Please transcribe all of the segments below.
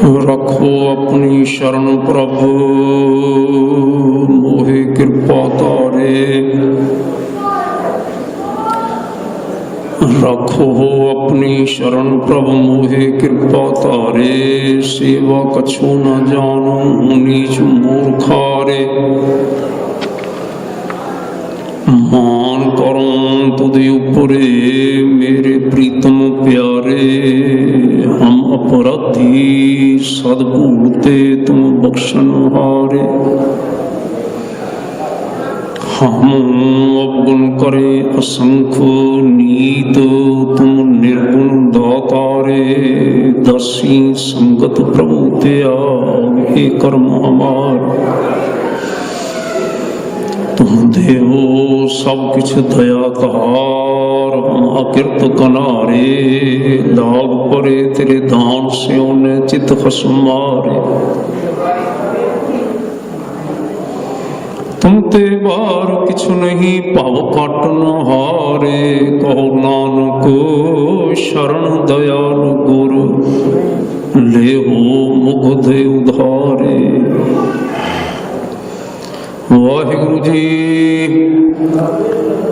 रखो अपनी शरण प्रभु मोहे कृपा तारे। रखो अपनी शरण प्रभु मोहे कृपा तारे। सेवा कछु न जानो नीच मूर्खारे। मान करूं तुझे उपरे मेरे प्रीतम प्यारे। हम अपराधी सद्भूते तुम बख्शन हारे। हम अवगुण करे असंख्य नीत तुम निर्गुण दातारे। दसी संगत प्रभु त्यागे कर्म हमार। तुम देहो सब किछ दया तार। हम अकिरत कनारे लाग परे तेरे दान से उन्हें चित खस मारे। तुम ते बार किछु नहीं पाव काटन हारे। कहो नानक शरण दयाल गुरु ले हो मुख दे उधारे। वाहिगुरु जी।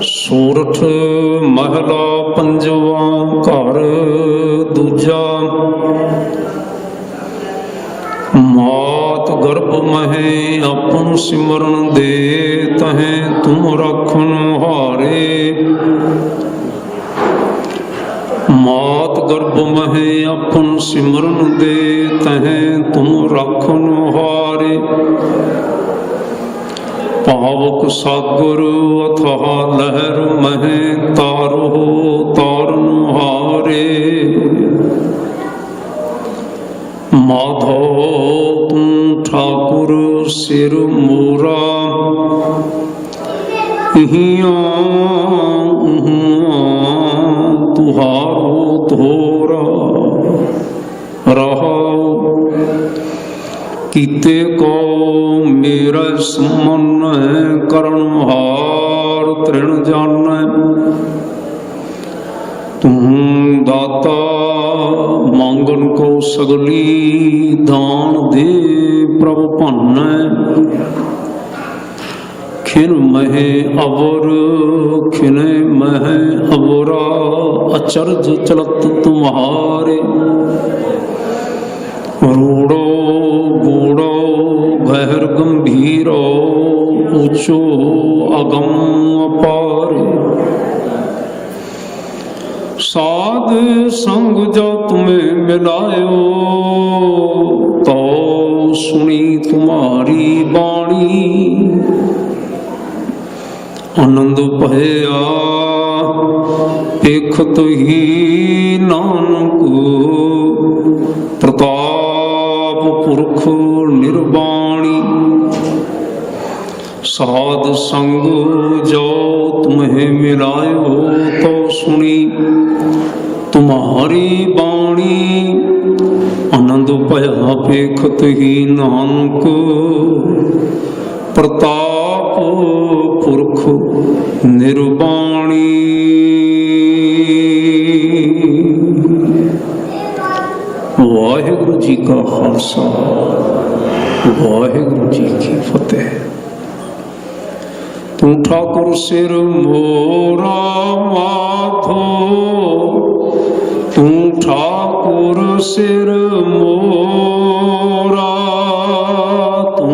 सूरठ महला पंजवा घर दूजा। मात गर्भ महे अपन सिमरन दे तहें तुम रखन हारे। मात गर्भ महे अपन सिमरन दे तहें तुम रखन हारे। पावक सागर अथाह लहर महे तारो तारन हारे। माधो तुम ठाकुर सिर मोरा। इहियां तुहारो धोरा। रहो कीते को मेरा सुमन करण हार तृण जान। तुम दाता मांगन को सगली दान दे प्रभु भन। खिन महे अवर खिने महे अवरा। अचरज चलत तुम्हारे। रूड़ो गूढ़ो गहर गंभीरो ऊंचो अगम अपार। साध संग जो तुम्हें मिलायो तो सुनी तुम्हारी बाणी। आनंद भया देखत ही नानक। प्रताप पुरख निर्वाणी। साध संग जो तुम्हें मिलायो तो सुनी तुम्हारी बाणी। आनंद भया देखत ही नानक। प्रताप पुरख निर्वाणी। वाहिगुरु जी का खालसा वाहिगुरु जी की फतेह। तू ठाकुर सिर मोरा माथो। तू ठाकुर सिर मोरा। तू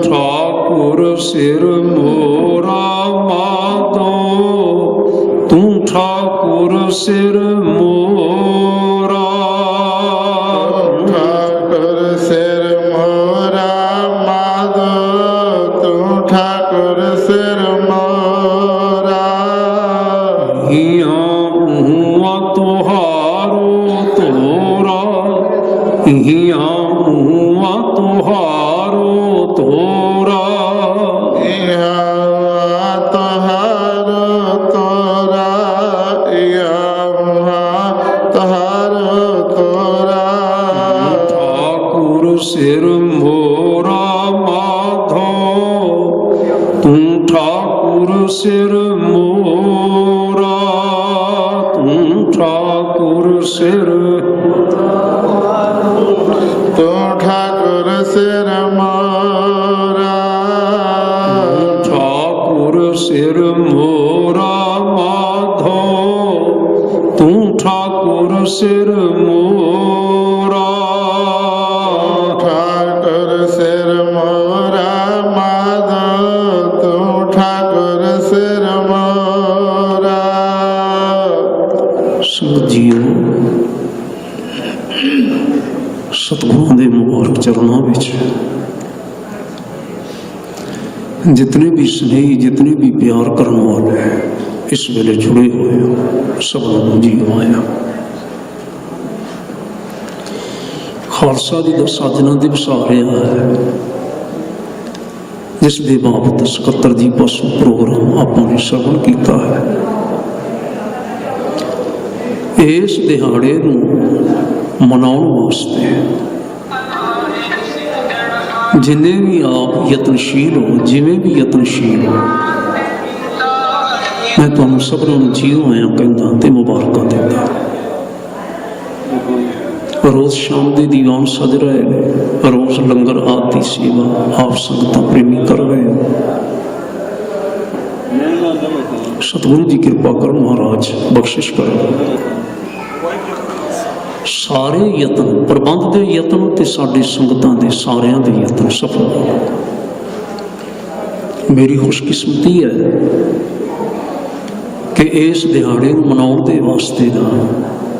ठाकुर सिर मोरा मातो। तू ठाकुर सिर मोरा। ठाकुर सिर मोरा मातो। तू ठाकुर सिर मोरा। हियां हुआ तुहारो तोरा। हियां हुआ तुहारो तोरा। सिर मोरा माधो। तू ठाकुर सिर मोरा, तू ठाकुर सिर, तू ठाकुर सिर मोरा, ठाकुर सिर मोरा माधो, तू ठाकुर सिर मोरा, ठाकुर सिर मोरा माधो, तू ठाकुर सिर मोरा। ਸੰਗਤ ਜੀਓ, ਸਤਿਗੁਰਾਂ ਦੇ ਮੁਬਾਰਕ ਚਰਨਾਂ ਵਿੱਚ जितने भी स्नेही, जितने भी प्यार करने वाले हैं इस वेले जुड़े हुए हो, सबनों जी आया। खालसा जी का साजना दिवस आ रहा है, जिस दे बाबत 77 जी पासों प्रोग्राम आपने श्रवण किया है। इस दिहाड़े नूं मनाउण वास्ते जिन्ने भी आप यत्नशील हो, जिमें भी यत्नशील हो, मैं तुहानूं सबनों नूं जीओ आया कहंदा ते मुबारकां दिंदा। रोज़ शाम दे दीवान सज रहे हैं, रोज़ लंगर आदि दी सेवा आप संगतां प्रेमी कर रहे हो। सतगुरु जी कृपा कर, महाराज बख्शिश करो। सारे यतन, प्रबंध के यतन ते साडी संगतां दे सारियां दे यतन सफल हो। मेरी खुशकिस्मती है कि इस दिहाड़े नूं मनाउण दे वास्ते दा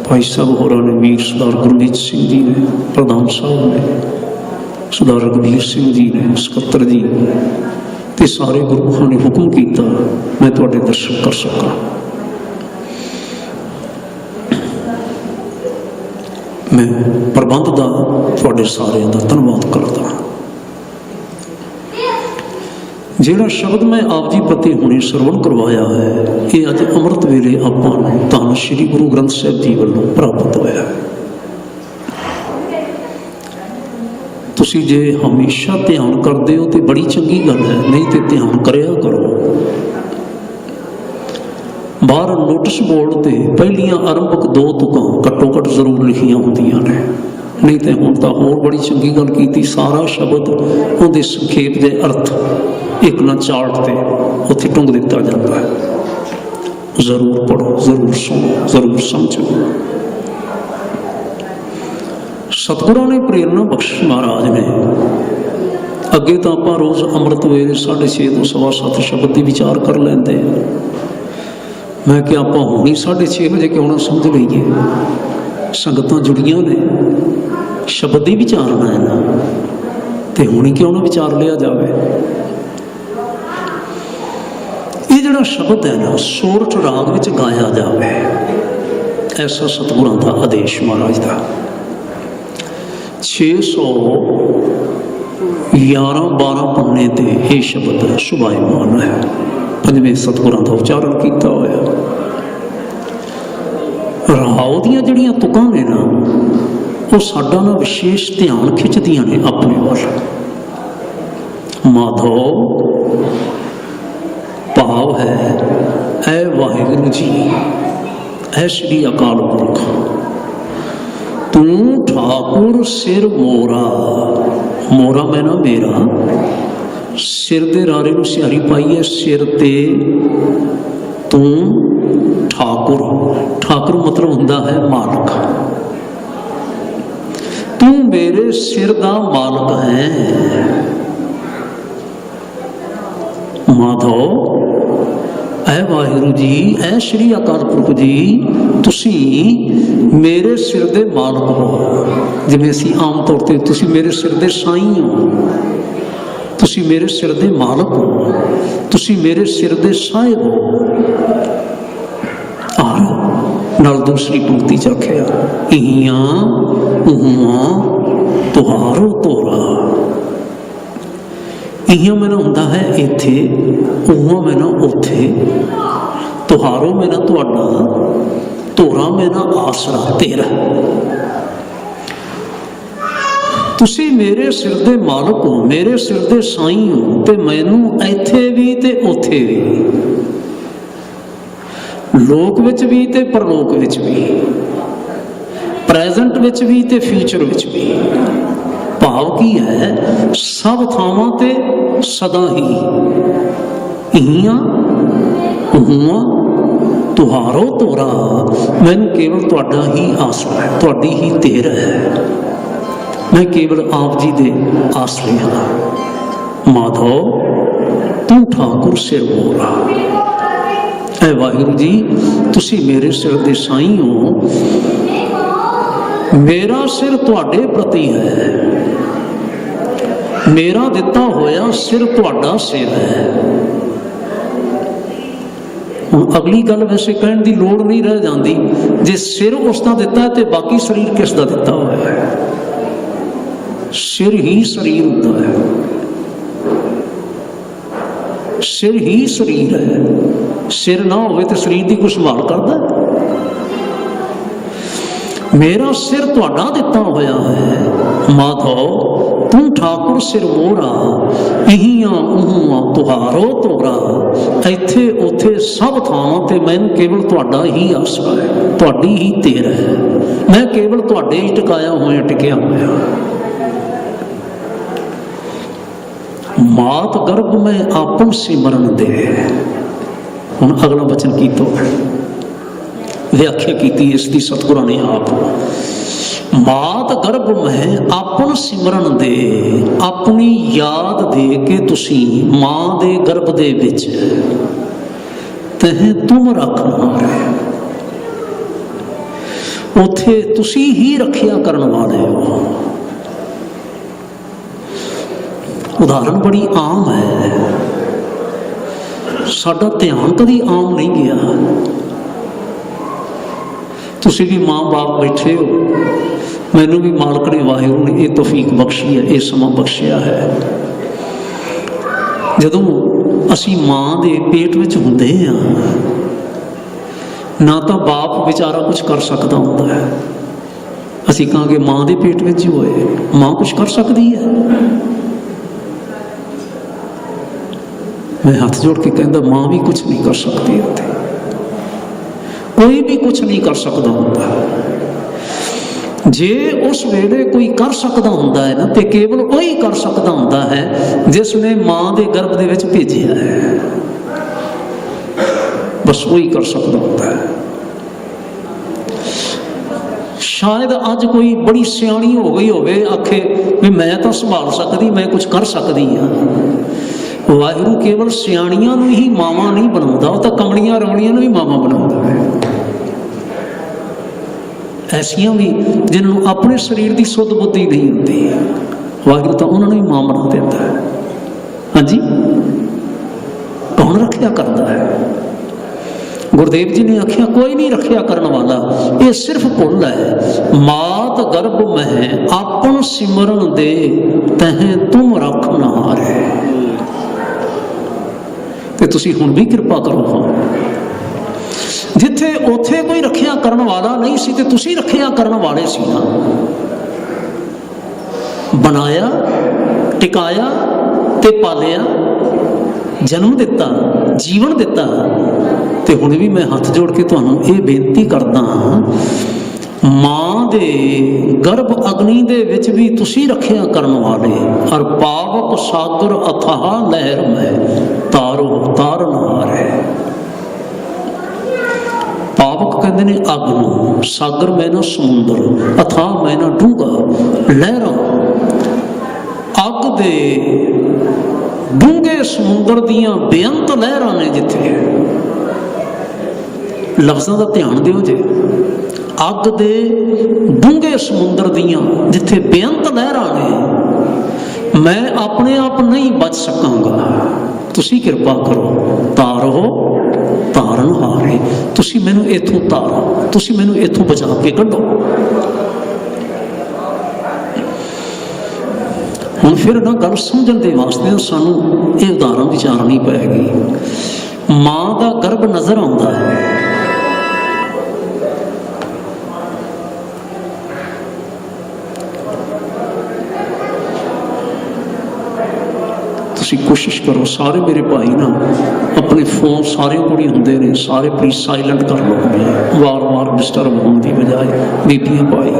भाई साहब होरां ने, वीर सरदार गुरमीत सिंह जी ने, प्रधान साहब ने, सरदार रघुवीर सिंह जी ने, सकत्तर जी ते सारे गुरमुखां ने हुक्म किया मैं तुहाडे दर्शन कर सकां। मैं प्रबंध का तुहाडे सारिਆਂ ਦਾ ਧੰਨਵਾਦ करदा। ਜਿਹੜਾ शब्द मैं आप जी प्रति हुणे ਸਰਵਣ करवाया है, ये अज अमृत वेले आपां नूं धੰਨ श्री गुरु ग्रंथ साहिब जी ਵੱਲੋਂ प्राप्त होया है। तुसीं जे हमेशा ध्यान करते हो तो बड़ी चंगी गल है, नहीं तो ध्यान करिया करो। बाहर नोटिस बोर्ड ते पहलियां आरंभक 2 तुकां घट्टो घट जरूर लिखियां होंदियां ने, नहीं तो हुण तां होर बड़ी चंगी गल कीती, सारा शब्द उहदे संखेप दे अर्थ एक ना चार्ट ते उत्थे टुंग दिता जाता है। जरूर पढ़ो, जरूर सुनो, जरूर समझो। सतगुरां ने प्रेरणा बख्शी महाराज ने। अगे तो आपां रोज़ अमृत वेले 6:30 ਤੋਂ 7:15 शब्द की विचार कर लेंदे। मैं क्या आप हुणी 6:30 बजे क्यों ना समझ लीए, संगतां जुड़ियां ने, शब्द ही विचारना है ना, तो हुणी क्यों ना विचार लिया जाए। ये जिहड़ा शब्द है ना, सोरठ राग विच गाया जाए, ऐसा सतगुरां दा आदेश महाराज दा। 611-12 पन्ने ते ये शब्द सुभायमान है, 5वें सतगुरां दा उच्चारण किया होया। राव दियां जिहड़ियां तुकां ने ना, वो साडा ना विशेष ध्यान खिंचदियां ने अपने वाल। माधो भाव है ऐ वाहिगुरू जी, ऐ श्री अकाल पुरख, तू ठाकुर सिर मोरा, मोरा मैं ना मेरा, सिर दे रारे नूं सिहारी पाई है, सिर ते तू ठाकुर, ठाकुर मतलब हुंदा है मालक, तू मेरे सिर दा मालक है। माधो ऐ वाहिगुरू जी, ऐ श्री अकाल पुरख जी, तुसी मेरे सिर दे मालक हो। जिवें असीं आम तौर ते तुसी मेरे सिर दे साईं हो, तुसी मेरे सिर दे मालक हो, तुसी मेरे सिर दे साहिब हो। और नाल दूसरी पंक्ति च आखिया, इहियां उहुआं तुहारो तोरा। इहियां मैनू हुंदा है इत्थे, उहुआं मैनू उत्थे, तुहारो मैनू तुहाडा, तोरा मैनू आसरा तेरा। ਤੁਸੀਂ ਮੇਰੇ ਸਿਰ ਦੇ ਮਾਲਕ ਹੋ, ਮੇਰੇ ਸਿਰ ਦੇ ਸਾਈਂ ਹੋ, ਤੇ ਮੈਨੂੰ ਇੱਥੇ ਵੀ ਤੇ ਉੱਥੇ ਵੀ, ਲੋਕ ਵਿੱਚ ਵੀ ਤੇ ਪਰਲੋਕ ਵਿੱਚ ਵੀ, ਪ੍ਰੈਜ਼ੈਂਟ ਵਿੱਚ ਵੀ ਤੇ ਫਿਊਚਰ ਵਿੱਚ ਵੀ। ਭਾਵ ਕੀ ਹੈ, ਸਭ ਥਾਵਾਂ ਤੇ ਸਦਾ ਹੀ ਇਹੀਆਂ ਹੂਆਂ ਤੁਹਾਰੋ ਤੋਰਾ, ਮੈਨੂੰ ਕੇਵਲ ਤੁਹਾਡਾ ਹੀ ਆਸਰਾ ਹੈ, ਤੁਹਾਡੀ ਹੀ ਤੇਰ ਹੈ, ਮੈਂ ਕੇਵਲ ਆਪ ਜੀ ਦੇ ਆਸਰੇ ਹਾਂ। ਮਾਧੋ ਤੂੰ ਠਾਕੁਰ ਸਿਰ ਮੋਰਾ। ਐ ਵਾਹਿਗੁਰੂ ਜੀ, ਤੁਸੀਂ ਮੇਰੇ ਸਿਰ ਦੇ ਸਾਈਂ ਹੋ, ਮੇਰਾ ਸਿਰ ਤੁਹਾਡੇ ਪ੍ਰਤੀ ਹੈ, ਮੇਰਾ ਦਿੱਤਾ ਹੋਇਆ ਸਿਰ ਤੁਹਾਡਾ ਸਿਰ ਹੈ। ਹੁਣ ਅਗਲੀ ਗੱਲ ਵੈਸੇ ਕਹਿਣ ਦੀ ਲੋੜ ਨਹੀਂ ਰਹਿ ਜਾਂਦੀ, ਜੇ ਸਿਰ ਉਸ ਦਾ ਦਿੱਤਾ ਹੈ ਤੇ ਬਾਕੀ ਸਰੀਰ ਕਿਸ ਦਾ ਦਿੱਤਾ ਹੋਇਆ ਹੈ? ਸਿਰ ਹੀ ਸਰੀਰ ਹੁੰਦਾ ਹੈ, ਸਿਰ ਹੀ ਸਰੀਰ ਹੈ। ਸਿਰ ਨਾ ਹੋਵੇ ਤੇ ਸਰੀਰ ਦੀ ਕੋਈ ਸੰਭਾਲ ਕਰਦਾ? ਮੇਰਾ ਸਿਰ ਤੁਹਾਡਾ ਦਿੱਤਾ ਹੋਇਆ ਹੈ। ਮਾਧੋ ਤੂੰ ਠਾਕੁਰ ਸਿਰ ਮੋਰਾ, ਇਹੀਆਂ ਉਹਾਂ ਤੁਹਾਰੋ ਤੋਰਾ, ਇੱਥੇ ਉੱਥੇ ਸਭ ਥਾਵਾਂ ਤੇ ਮੈਨੂੰ ਕੇਵਲ ਤੁਹਾਡਾ ਹੀ ਆਸਰਾ ਹੈ, ਤੁਹਾਡੀ ਹੀ ਤੇਰ ਹੈ, ਮੈਂ ਕੇਵਲ ਤੁਹਾਡੇ ਹੀ ਟਿਕਾਇਆ ਹੋਇਆ, ਟਿਕਿਆ ਹੋਇਆ। ਮਾਤ ਗਰਭ ਮੈਂ ਆਪਨ ਸਿਮਰਨ ਦੇ। ਹੁਣ ਅਗਲਾ ਬਚਨ ਕੀਤਾ, ਵਿਆਖਿਆ ਕੀਤੀ ਇਸ ਦੀ ਸਤਿਗੁਰਾਂ ਨੇ ਆਪ। ਮਾਤ ਗਰਭ ਮੈਂ ਆਪਨ ਸਿਮਰਨ ਦੇ, ਆਪਣੀ ਯਾਦ ਦੇ ਕੇ ਤੁਸੀਂ ਮਾਂ ਦੇ ਗਰਭ ਦੇ ਵਿੱਚ, ਤਹਿ ਤੁਮ ਰੱਖਣਾ ਹੈ, ਉੱਥੇ ਤੁਸੀਂ ਹੀ ਰੱਖਿਆ ਕਰਨ ਵਾਲੇ ਹੋ। ਉਦਾਹਰਨ ਬੜੀ ਆਮ ਹੈ, ਸਾਡਾ ਧਿਆਨ ਕਦੀ ਆਮ ਨਹੀਂ ਗਿਆ। ਤੁਸੀਂ ਵੀ ਮਾਂ ਬਾਪ ਬੈਠੇ ਹੋ, ਮੈਨੂੰ ਵੀ ਮਾਲਕ ਨੇ ਵਾਹਿਗੁਰੂ ਨੇ ਇਹ ਤੌਫੀਕ ਬਖਸ਼ੀ ਹੈ, ਇਹ ਸਮਾਂ ਬਖਸ਼ਿਆ ਹੈ। ਜਦੋਂ ਅਸੀਂ ਮਾਂ ਦੇ ਪੇਟ ਵਿੱਚ ਹੁੰਦੇ ਹਾਂ, ਨਾ ਤਾਂ ਬਾਪ ਵਿਚਾਰਾ ਕੁਝ ਕਰ ਸਕਦਾ ਹੁੰਦਾ ਹੈ। ਅਸੀਂ ਕਹਾਂਗੇ ਮਾਂ ਦੇ ਪੇਟ ਵਿੱਚ ਹੀ ਹੋਏ, ਮਾਂ ਕੁਝ ਕਰ ਸਕਦੀ ਹੈ? ਮੈਂ ਹੱਥ ਜੋੜ ਕੇ ਕਹਿੰਦਾ, ਮਾਂ ਵੀ ਕੁਝ ਨਹੀਂ ਕਰ ਸਕਦੀ ਉੱਥੇ, ਕੋਈ ਵੀ ਕੁਝ ਨਹੀਂ ਕਰ ਸਕਦਾ ਹੁੰਦਾ। ਜੇ ਉਸ ਵੇਲੇ ਕੋਈ ਕਰ ਸਕਦਾ ਹੁੰਦਾ ਹੈ ਨਾ, ਤੇ ਕੇਵਲ ਉਹੀ ਕਰ ਸਕਦਾ ਹੁੰਦਾ ਹੈ ਜਿਸ ਨੇ ਮਾਂ ਦੇ ਗਰਭ ਦੇ ਵਿੱਚ ਭੇਜਿਆ ਹੈ, ਬਸ ਉਹੀ ਕਰ ਸਕਦਾ ਹੁੰਦਾ ਹੈ। ਸ਼ਾਇਦ ਅੱਜ ਕੋਈ ਬੜੀ ਸਿਆਣੀ ਹੋ ਗਈ ਹੋਵੇ, ਆਖੇ ਵੀ ਮੈਂ ਤਾਂ ਸੰਭਾਲ ਸਕਦੀ, ਮੈਂ ਕੁਝ ਕਰ ਸਕਦੀ ਹਾਂ। ਵਾਹਿਗੁਰੂ ਕੇਵਲ ਸਿਆਣੀਆਂ ਨੂੰ ਹੀ ਮਾਵਾਂ ਨਹੀਂ ਬਣਾਉਂਦਾ, ਉਹ ਤਾਂ ਕਮਲੀਆਂ ਰਮਣੀਆਂ ਨੂੰ ਵੀ ਮਾਵਾਂ ਬਣਾਉਂਦਾ ਹੈ। ਐਸੀਆਂ ਵੀ ਜਿਨ੍ਹਾਂ ਨੂੰ ਆਪਣੇ ਸਰੀਰ ਦੀ ਸੁੱਧ ਬੁੱਧੀ ਨਹੀਂ ਹੁੰਦੀ, ਵਾਹਿਗੁਰੂ ਤਾਂ ਉਹਨਾਂ ਨੂੰ ਹੀ ਮਾਂ ਬਣਾ ਦਿੰਦਾ ਹੈ। ਹਾਂਜੀ, ਕੌਣ ਰੱਖਿਆ ਕਰਦਾ ਹੈ? ਗੁਰਦੇਵ ਜੀ ਨੇ ਆਖਿਆ, ਕੋਈ ਨਹੀਂ ਰੱਖਿਆ ਕਰਨ ਵਾਲਾ, ਇਹ ਸਿਰਫ ਭੁੱਲ ਹੈ। ਮਾਤ ਗਰਭ ਮਹਿ ਆਪਨ ਸਿਮਰਨ ਦੇ, ਤਹਿ ਤੁਮ ਰੱਖਣਾ ਹਾਰੇ। ਤੇ ਤੁਸੀਂ ਹੁਣ ਵੀ ਕਿਰਪਾ ਕਰੋ, ਜਿੱਥੇ ਉੱਥੇ ਕੋਈ ਰੱਖਿਆ ਕਰਨ ਵਾਲਾ ਨਹੀਂ ਸੀ ਤੇ ਤੁਸੀਂ ਰੱਖਿਆ ਕਰਨ ਵਾਲੇ ਸੀ ਨਾ। ਬਣਾਇਆ, ਟਿਕਾਇਆ ਤੇ ਪਾਲਿਆ, ਜਨਮ ਦਿੱਤਾ, ਜੀਵਨ ਦਿੱਤਾ। ਤੇ ਹੁਣ ਵੀ ਮੈਂ ਹੱਥ ਜੋੜ ਕੇ ਤੁਹਾਨੂੰ ਇਹ ਬੇਨਤੀ ਕਰਦਾ ਹਾਂ, ਮਾਂ ਦੇ ਗਰਭ ਅਗਨੀ ਦੇ ਵਿੱਚ ਵੀ ਤੁਸੀਂ ਰੱਖਿਆ ਕਰਨ ਵਾਲੇ। ਔਰ ਪਾਵਕ ਸਾਗਰ ਅਥਾਹ ਲਹਿਰ ਮੈਂ, ਤਾਰੋ ਤਾਰਨ ਹਾਰੇ। ਪਾਵਕ ਕਹਿੰਦੇ ਨੇ ਅੱਗ ਨੂੰ, ਸਾਗਰ ਮੈਨਾ ਸਮੁੰਦਰ, ਅਥਾਹ ਮੈਨਾ ਡੂੰਘਾ, ਲਹਿਰਾਂ ਅੱਗ ਦੇ ਡੂੰਘੇ ਸਮੁੰਦਰ ਦੀਆਂ ਬੇਅੰਤ ਲਹਿਰਾਂ ਨੇ। ਜਿੱਥੇ ਲਫ਼ਜ਼ਾਂ ਦਾ ਧਿਆਨ ਦਿਓ ਜੇ, ਅੱਗ ਦੇ ਡੂੰਘੇ ਸਮੁੰਦਰ ਦੀਆਂ ਜਿੱਥੇ ਬੇਅੰਤ ਲਹਿਰਾਂ ਨੇ, ਮੈਂ ਆਪਣੇ ਆਪ ਨਹੀਂ ਬਚ ਸਕਾਂਗਾ, ਤੁਸੀਂ ਕਿਰਪਾ ਕਰੋ। ਤਾਰੋ ਤਾਰਨ ਹਾਰੇ, ਤੁਸੀਂ ਮੈਨੂੰ ਇੱਥੋਂ ਤਾਰੋ, ਤੁਸੀਂ ਮੈਨੂੰ ਇੱਥੋਂ ਬਚਾ ਕੇ ਕੱਢੋ। ਹੁਣ ਫਿਰ ਨਾ ਗੱਲ ਸਮਝਣ ਦੇ ਵਾਸਤੇ ਸਾਨੂੰ ਇਹ ਉਦਾਹਰਨ ਵਿਚਾਰਨੀ ਪਏਗੀ। ਮਾਂ ਦਾ ਗਰਭ ਨਜ਼ਰ ਆਉਂਦਾ ਹੈ, ਤੁਸੀਂ ਕੋਸ਼ਿਸ਼ ਕਰੋ, ਸਾਰੇ ਮੇਰੇ ਭਾਈ ਨਾ ਆਪਣੇ ਫੋਨ ਸਾਰੇ ਕੋਲ ਹੀ ਹੁੰਦੇ ਨੇ, ਸਾਰੇ ਪਲੀਜ਼ ਸਾਇਲੈਂਟ ਕਰ ਲਓ, ਵਾਰ-ਵਾਰ ਡਿਸਟਰਬ ਹੋਣ ਦੀ ਬਜਾਏ। ਬੀਬੀਆਂ ਭਾਈ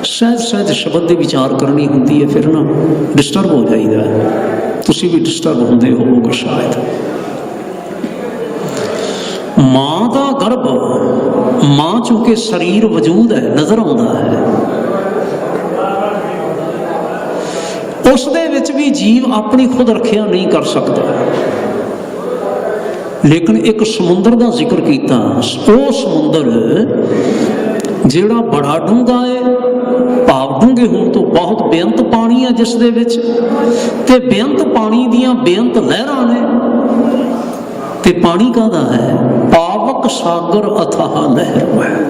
ਸਹਿਜ ਸ਼ਬਦ ਦੇ ਵਿਚਾਰ ਕਰਨੀ ਹੁੰਦੀ ਹੈ, ਫਿਰ ਨਾ ਡਿਸਟਰਬ ਹੋ ਜਾਈਦਾ ਹੈ। ਤੁਸੀਂ ਵੀ ਡਿਸਟਰਬ ਹੁੰਦੇ ਹੋਵੋਗੇ ਸ਼ਾਇਦ। ਮਾਂ ਦਾ ਗਰਭ, ਮਾਂ ਚੂੰਕਿ ਸਰੀਰ ਵਜੂਦ ਹੈ, ਨਜ਼ਰ ਆਉਂਦਾ ਹੈ, ਉਸ ਦੇ ਵਿੱਚ ਵੀ ਜੀਵ ਆਪਣੀ ਖੁਦ ਰੱਖਿਆ ਨਹੀਂ ਕਰ ਸਕਦਾ। ਲੇਕਿਨ ਇੱਕ ਸਮੁੰਦਰ ਦਾ ਜ਼ਿਕਰ ਕੀਤਾ, ਉਹ ਸਮੁੰਦਰ ਜਿਹੜਾ ਬੜਾ ਡੂੰਘਾ ਹੈ, ਭਾਵ ਡੂੰਘੇ ਹੋਣ ਤੋਂ ਬਹੁਤ ਬੇਅੰਤ ਪਾਣੀ ਹੈ ਜਿਸ ਦੇ ਵਿੱਚ, ਤੇ ਬੇਅੰਤ ਪਾਣੀ ਦੀਆਂ ਬੇਅੰਤ ਲਹਿਰਾਂ ਨੇ। ਤੇ ਪਾਣੀ ਕਾਹਦਾ ਹੈ? ਪਾਵਕ ਸਾਗਰ ਅਥਾਹ ਲਹਿਰ ਹੈ,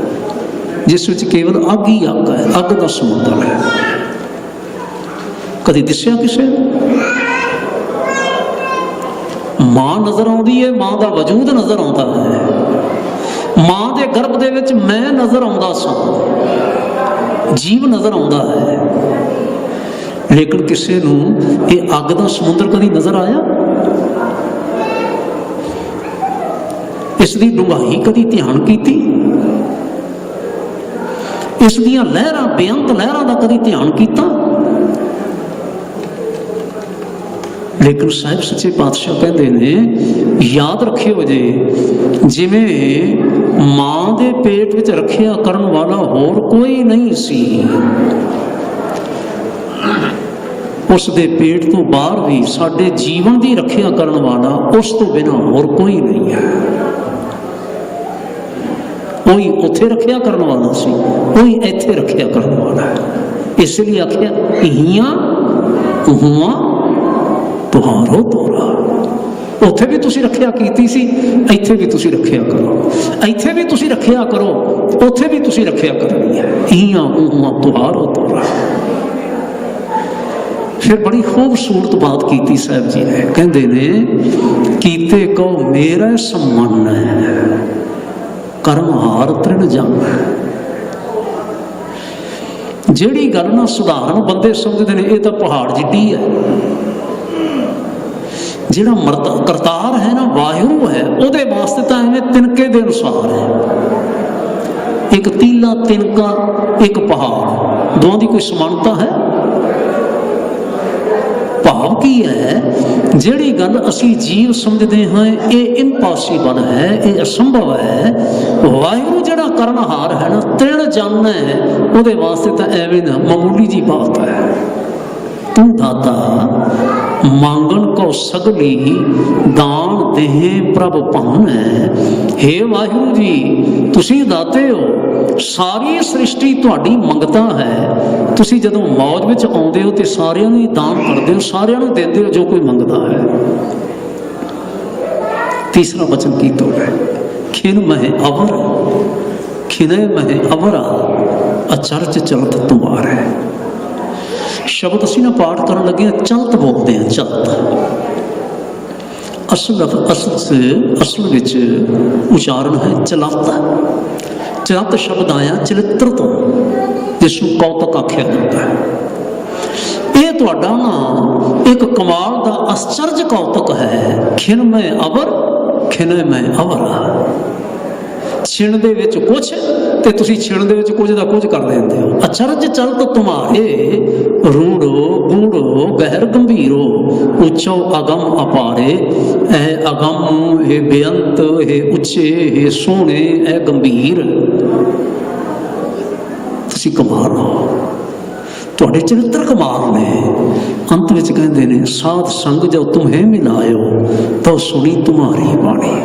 ਜਿਸ ਵਿੱਚ ਕੇਵਲ ਅੱਗ ਹੀ ਅੱਗ ਹੈ, ਅੱਗ ਦਾ ਸਮੁੰਦਰ ਹੈ। ਕਦੇ ਦਿਸਿਆ ਕਿਸੇ ਨੂੰ? ਮਾਂ ਨਜ਼ਰ ਆਉਂਦੀ ਹੈ, ਮਾਂ ਦਾ ਵਜੂਦ ਨਜ਼ਰ ਆਉਂਦਾ ਹੈ, ਮਾਂ ਦੇ ਗਰਭ ਦੇ ਵਿੱਚ ਮੈਂ ਨਜ਼ਰ ਆਉਂਦਾ ਸਾਂ, ਜੀਵ ਨਜ਼ਰ ਆਉਂਦਾ ਹੈ। ਲੇਕਿਨ ਕਿਸੇ ਨੂੰ ਇਹ ਅੱਗ ਦਾ ਸਮੁੰਦਰ ਕਦੀ ਨਜ਼ਰ ਆਇਆ? ਇਸ ਦੀ ਡੂੰਘਾਈ ਕਦੀ ਧਿਆਨ ਕੀਤੀ? ਇਸ ਦੀਆਂ ਲਹਿਰਾਂ, ਬੇਅੰਤ ਲਹਿਰਾਂ ਦਾ ਕਦੀ ਧਿਆਨ ਕੀਤਾ? ਲੇਕਿਨ ਸਾਹਿਬ ਸੱਚੇ ਪਾਤਸ਼ਾਹ ਕਹਿੰਦੇ ਨੇ, ਯਾਦ ਰੱਖਿਓ ਜੇ, ਜਿਵੇਂ ਮਾਂ ਦੇ ਪੇਟ ਵਿੱਚ ਰੱਖਿਆ ਕਰਨ ਵਾਲਾ ਹੋਰ ਕੋਈ ਨਹੀਂ ਸੀ, ਉਸ ਦੇ ਪੇਟ ਤੋਂ ਬਾਹਰ ਵੀ ਸਾਡੇ ਜੀਵਨ ਦੀ ਰੱਖਿਆ ਕਰਨ ਵਾਲਾ ਉਸ ਤੋਂ ਬਿਨਾਂ ਹੋਰ ਕੋਈ ਨਹੀਂ ਹੈ। ਉਹੀ ਉੱਥੇ ਰੱਖਿਆ ਕਰਨ ਵਾਲਾ ਸੀ, ਉਹੀ ਇੱਥੇ ਰੱਖਿਆ ਕਰਨ ਵਾਲਾ ਹੈ। ਇਸ ਲਈ ਆਖਿਆ ਹੀਆਂ ਉਹਾਂ ਤੁਹਾਰੋ ਤੋਰਾ। ਉੱਥੇ ਵੀ ਤੁਸੀਂ ਰੱਖਿਆ ਕੀਤੀ ਸੀ, ਇੱਥੇ ਵੀ ਤੁਸੀਂ ਰੱਖਿਆ ਕਰੋ, ਇੱਥੇ ਵੀ ਤੁਸੀਂ ਰੱਖਿਆ ਕਰੋ, ਉੱਥੇ ਵੀ ਤੁਸੀਂ ਰੱਖਿਆ ਕਰਨੀ ਹੈ। ਹੀਆਂ ਉਹਾਂ ਤੁਹਾਰੋ ਤੋਰਾ। ਫਿਰ ਬੜੀ ਖੂਬਸੂਰਤ ਬਾਤ ਕੀਤੀ ਸਾਹਿਬ ਜੀ ਨੇ, ਕਹਿੰਦੇ ਨੇ ਕੀਤੇ ਕਹੋ ਮੇਰਾ ਸੰਮਨ ਹੈ, ਕਰਮ ਹਾਰ ਤ੍ਰਿਣ ਜੰਗ। ਜਿਹੜੀ ਗੱਲ ਨਾ ਸਧਾਰਨ ਬੰਦੇ ਸਮਝਦੇ ਨੇ ਇਹ ਤਾਂ ਪਹਾੜ ਜਿੱਡੀ ਹੈ, ਜਿਹੜਾ ਕਰਤਾਰ ਹੈ ਨਾ, ਵਾਹਿਗੁਰੂ ਹੈ, ਉਹਦੇ ਵਾਸਤੇ ਤਾਂ ਐਵੇਂ ਤਿਨਕੇ ਦੇ ਅਨੁਸਾਰ ਹੈ। ਇੱਕ ਤੀਲਾ, ਤਿਨਕਾ, ਇੱਕ ਪਹਾੜ, ਦੋਵਾਂ ਦੀ ਕੋਈ ਸਮਾਨਤਾ ਹੈ? ਭਾਵ ਕੀ ਹੈ? ਜਿਹੜੀ ਗੱਲ ਅਸੀਂ ਜੀਵ ਸਮਝਦੇ ਹਾਂ ਇਹ ਇੰਪੋਸੀਬਲ ਹੈ, ਇਹ ਅਸੰਭਵ ਹੈ, ਵਾਹਿਗੁਰੂ ਜਿਹੜਾ ਕਰਨਹਾਰ ਹੈ ਨਾ, ਤ੍ਰਿਣ ਜਨ ਹੈ, ਉਹਦੇ ਵਾਸਤੇ ਤਾਂ ਐਵੇਂ ਨਾ ਮਾਮੂਲੀ ਜੀ ਬਾਤ ਹੈ। ਤੂੰ ਦਾਤਾ ਮੰਗਣ ਕੋ ਸਗਲੀ ਦਾਨ ਦੇਹ ਪ੍ਰਭ ਭਾਨ ਹੈ। ਹੇ ਵਾਹਿਗੁਰੂ ਜੀ, ਤੁਸੀਂ ਦਾਤੇ ਹੋ, ਸਾਰੀ ਸ੍ਰਿਸ਼ਟੀ ਤੁਹਾਡੀ ਮੰਗਤਾ ਹੈ। ਤੁਸੀਂ ਜਦੋਂ ਮੌਜ ਵਿੱਚ ਆਉਂਦੇ ਹੋ ਤੇ ਸਾਰਿਆਂ ਨੂੰ ਹੀ ਦਾਨ ਕਰਦੇ ਹੋ, ਸਾਰਿਆਂ ਨੂੰ ਦਿੰਦੇ ਹੋ ਜੋ ਕੋਈ ਮੰਗਦਾ ਹੈ। ਤੀਸਰਾ ਬਚਨ ਕੀਤਾ ਹੈ, ਖਿਨ ਮਹਿ ਅਵਰ, ਖਿਨੇ ਮਹਿ ਅਵਰਾ ਅਚਰਜ ਚਲਤ ਤੁਮਾਰੇ। ਸ਼ਬਦ ਅਸੀਂ ਨਾ ਪਾਠ ਕਰਨ ਲੱਗੇ ਹਾਂ, ਚਲਤ ਬੋਲਦੇ ਹਾਂ, ਚਲਤ। ਅਸਲ ਵਿੱਚ ਉਚਾਰਨ ਹੈ ਚਲਤ। ਚਲਤ ਸ਼ਬਦ ਆਇਆ ਚਰਿੱਤਰ ਤੋਂ, ਜਿਸ ਨੂੰ ਕੌਤਕ ਆਖਿਆ ਜਾਂਦਾ ਹੈ। ਇਹ ਤੁਹਾਡਾ ਨਾ ਇੱਕ ਕਮਾਲ ਦਾ ਅਸਚਰਜ ਕੌਤਕ ਹੈ। ਖਿਨ ਮੈਂ ਅਵਰ, ਖਿਨੇ ਮੈਂ ਅਵਰਾ। ਛਿਣ ਦੇ ਵਿੱਚ ਕੁਛ ਤੇ ਤੁਸੀਂ ਛਿਣ ਦੇ ਵਿੱਚ ਕੁਝ ਦਾ ਕੁਝ ਕਰ ਦਿੰਦੇ ਹੋ। ਅਚਰਜ ਚਲਤ ਤੁਮਾਰੇ, ਰੂੜੋ ਗੂੜੋ ਗਹਿਰ ਗੰਭੀਰੋ, ਉੱਚੋ ਅਗਮ ਅਪਾਰੇ। ਇਹ ਅਗਮ, ਇਹ ਬੇਅੰਤ, ਇਹ ਉੱਚੇ, ਇਹ ਸੋਹਣੇ, ਇਹ ਗੰਭੀਰ। ਤੁਸੀਂ ਕਮਾਲ ਹੋ, ਤੁਹਾਡੇ ਚਰਿੱਤਰ ਕਮਾਲ ਨੇ। ਅੰਤ ਵਿੱਚ ਕਹਿੰਦੇ ਨੇ ਸਾਧ ਸੰਗ ਜੋ ਤੁਮੇ ਮਿਲਾਇਓ ਤੋ ਸੁਣੀ ਤੁਮਾਰੀ ਬਾਣੀ।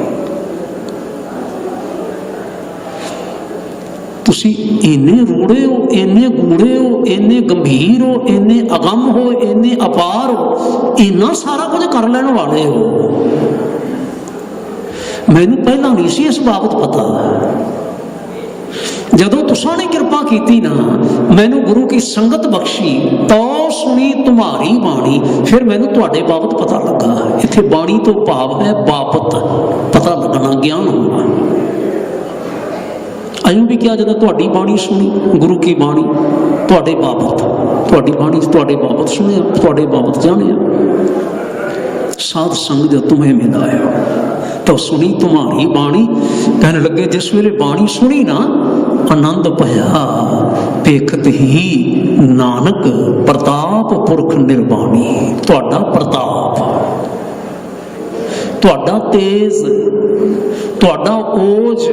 ਤੁਸੀਂ ਇੰਨੇ ਰੂੜੇ ਹੋ, ਇੰਨੇ ਗੂੜੇ ਹੋ, ਇੰਨੇ ਗੰਭੀਰ ਹੋ, ਇੰਨੇ ਅਗੰਮ ਹੋ, ਇੰਨੇ ਅਪਾਰ ਹੋ, ਇੰਨਾ ਸਾਰਾ ਕੁਝ ਕਰ ਲੈਣ ਵਾਲੇ ਹੋ। ਮੈਨੂੰ ਪਹਿਲਾਂ ਨਹੀਂ ਸੀ ਇਸ ਬਾਬਤ ਪਤਾ। ਜਦੋਂ ਤੁਸਾਂ ਨੇ ਕਿਰਪਾ ਕੀਤੀ ਨਾ, ਮੈਨੂੰ ਗੁਰੂ ਕੀ ਸੰਗਤ ਬਖਸ਼ੀ, ਤੋ ਸੁਣੀ ਤੁਮਾਰੀ ਬਾਣੀ, ਫਿਰ ਮੈਨੂੰ ਤੁਹਾਡੇ ਬਾਬਤ ਪਤਾ ਲੱਗਾ। ਇੱਥੇ ਬਾਣੀ ਤੋਂ ਭਾਵ ਹੈ ਬਾਬਤ, ਪਤਾ ਲੱਗਣਾ, ਗਿਆਨ ਹੋਣਾ। ਅਜੂ ਵੀ ਕਿਹਾ ਜਦੋਂ ਤੁਹਾਡੀ ਬਾਣੀ ਸੁਣੀ, ਗੁਰੂ ਕੀ ਬਾਣੀ, ਤੁਹਾਡੇ ਬਾਬਤ, ਤੁਹਾਡੀ ਬਾਣੀ 'ਚ ਤੁਹਾਡੇ ਬਾਬਤ ਸੁਣਿਆ, ਤੁਹਾਡੇ ਬਾਬਤ ਜਾਣਿਆ। साध संग जो तुम्हें मिलाया तो सुनी तुम्हारी बाणी। कहने लगे जिस वेले बाणी सुनी ना आनंद भया देखत ही नानक प्रताप पुरख निर्वाणी। तुहाडा प्रताप, तुहाडा तेज, तुहाडा ओज,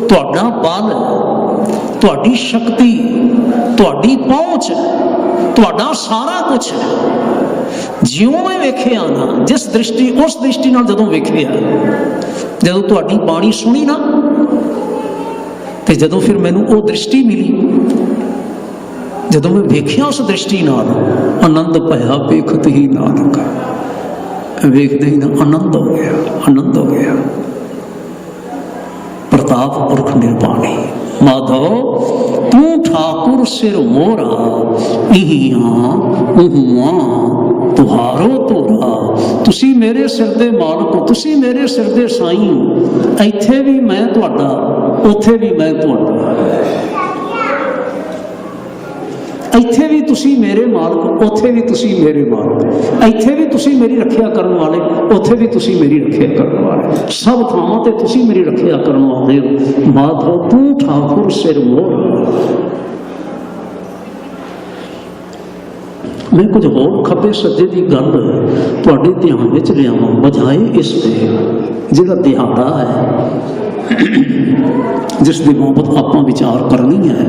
तुहाडा बल, तुहाडी शक्ति, तुहाडी पहुंच, तुहाडा सारा कुछ जिਉਂ मैं वेखिया ना जिस दृष्टि उस दृष्टि नाल जदों वेखिया, जदों तुहाडी बाणी सुनी ना ते जदों फिर मैनूं वो दृष्टि मिली, जदों मैं वेखिया उस दृष्टि नाल आनंद भया वेखत ही नानक। वेखते ही ना आनंद हो गया, आनंद हो गया। प्रताप पुरख निर्वाणी। माधव तू ठाकुर सिर मोरा इहियां उहुआं तुहारो तोरा। तुसी मेरे सिर दे मालक हो, तुसी मेरे सिर दे साईं हो। इत्थे भी मैं तुहाडा, उत्थे भी मैं तुहाडा। ਇੱਥੇ भी तुसी मेरे मालक, ਉੱਥੇ भी तुसी मेरे मालक। ਇੱਥੇ भी तुसी मेरी रखिया करन वाले, ਉੱਥੇ भी तुसी मेरी रखिया करन वाले। सब ਥਾਵਾਂ ਤੇ तुसी मेरी रखिया करन वाले हो। माधव तू ठाकुर सिर मोर। मैं कुछ होर खब्बे सज्जे की गल तुहाडे ध्यान विच लिआवां बजाए इस ते जिहड़ा दिहाड़ा है जिस दी बाबत आपां विचार करनी है।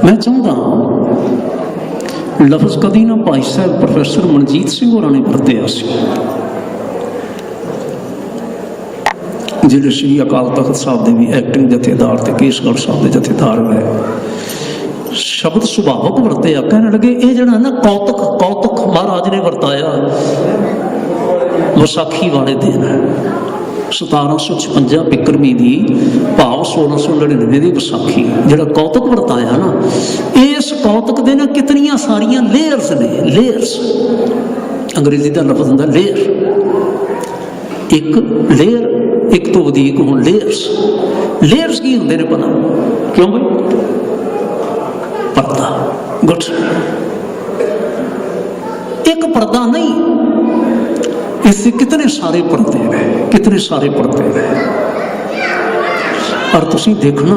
मैं चाहता लफ्ज़ कदी ना भाई साहब प्रोफैसर मनजीत सिंह होरां ने वरतिया सी, जिहड़े श्री अकाल तख्त साहब के भी एक्टिंग जथेदार ते केसगढ़ साहब के जथेदार है। शब्द सुभावक वरतिया, कहने लगे ये जड़ा ना कौतक, कौतक महाराज ने वरताया विसाखी वाले दिन 1756 बिक्रमी की भाव 1699 की विसाखी। जिहड़ा कौतक वरताया ना, इस कौतक दे ना कितनियां सारियां लेयर्स ने। लेयर्स अंग्रेजी का लफ्ज़ होंदा लेयर। एक लेयर, एक तो वधीक होण लेयर्स। लेयर्स की होंदे ने पता क्यों भाई? पर्दा। गुड। एक पर्दा नहीं, इससे कितने सारे पर्दे हैं, कितने सारे पर्दे हैं। और तुसी देखना,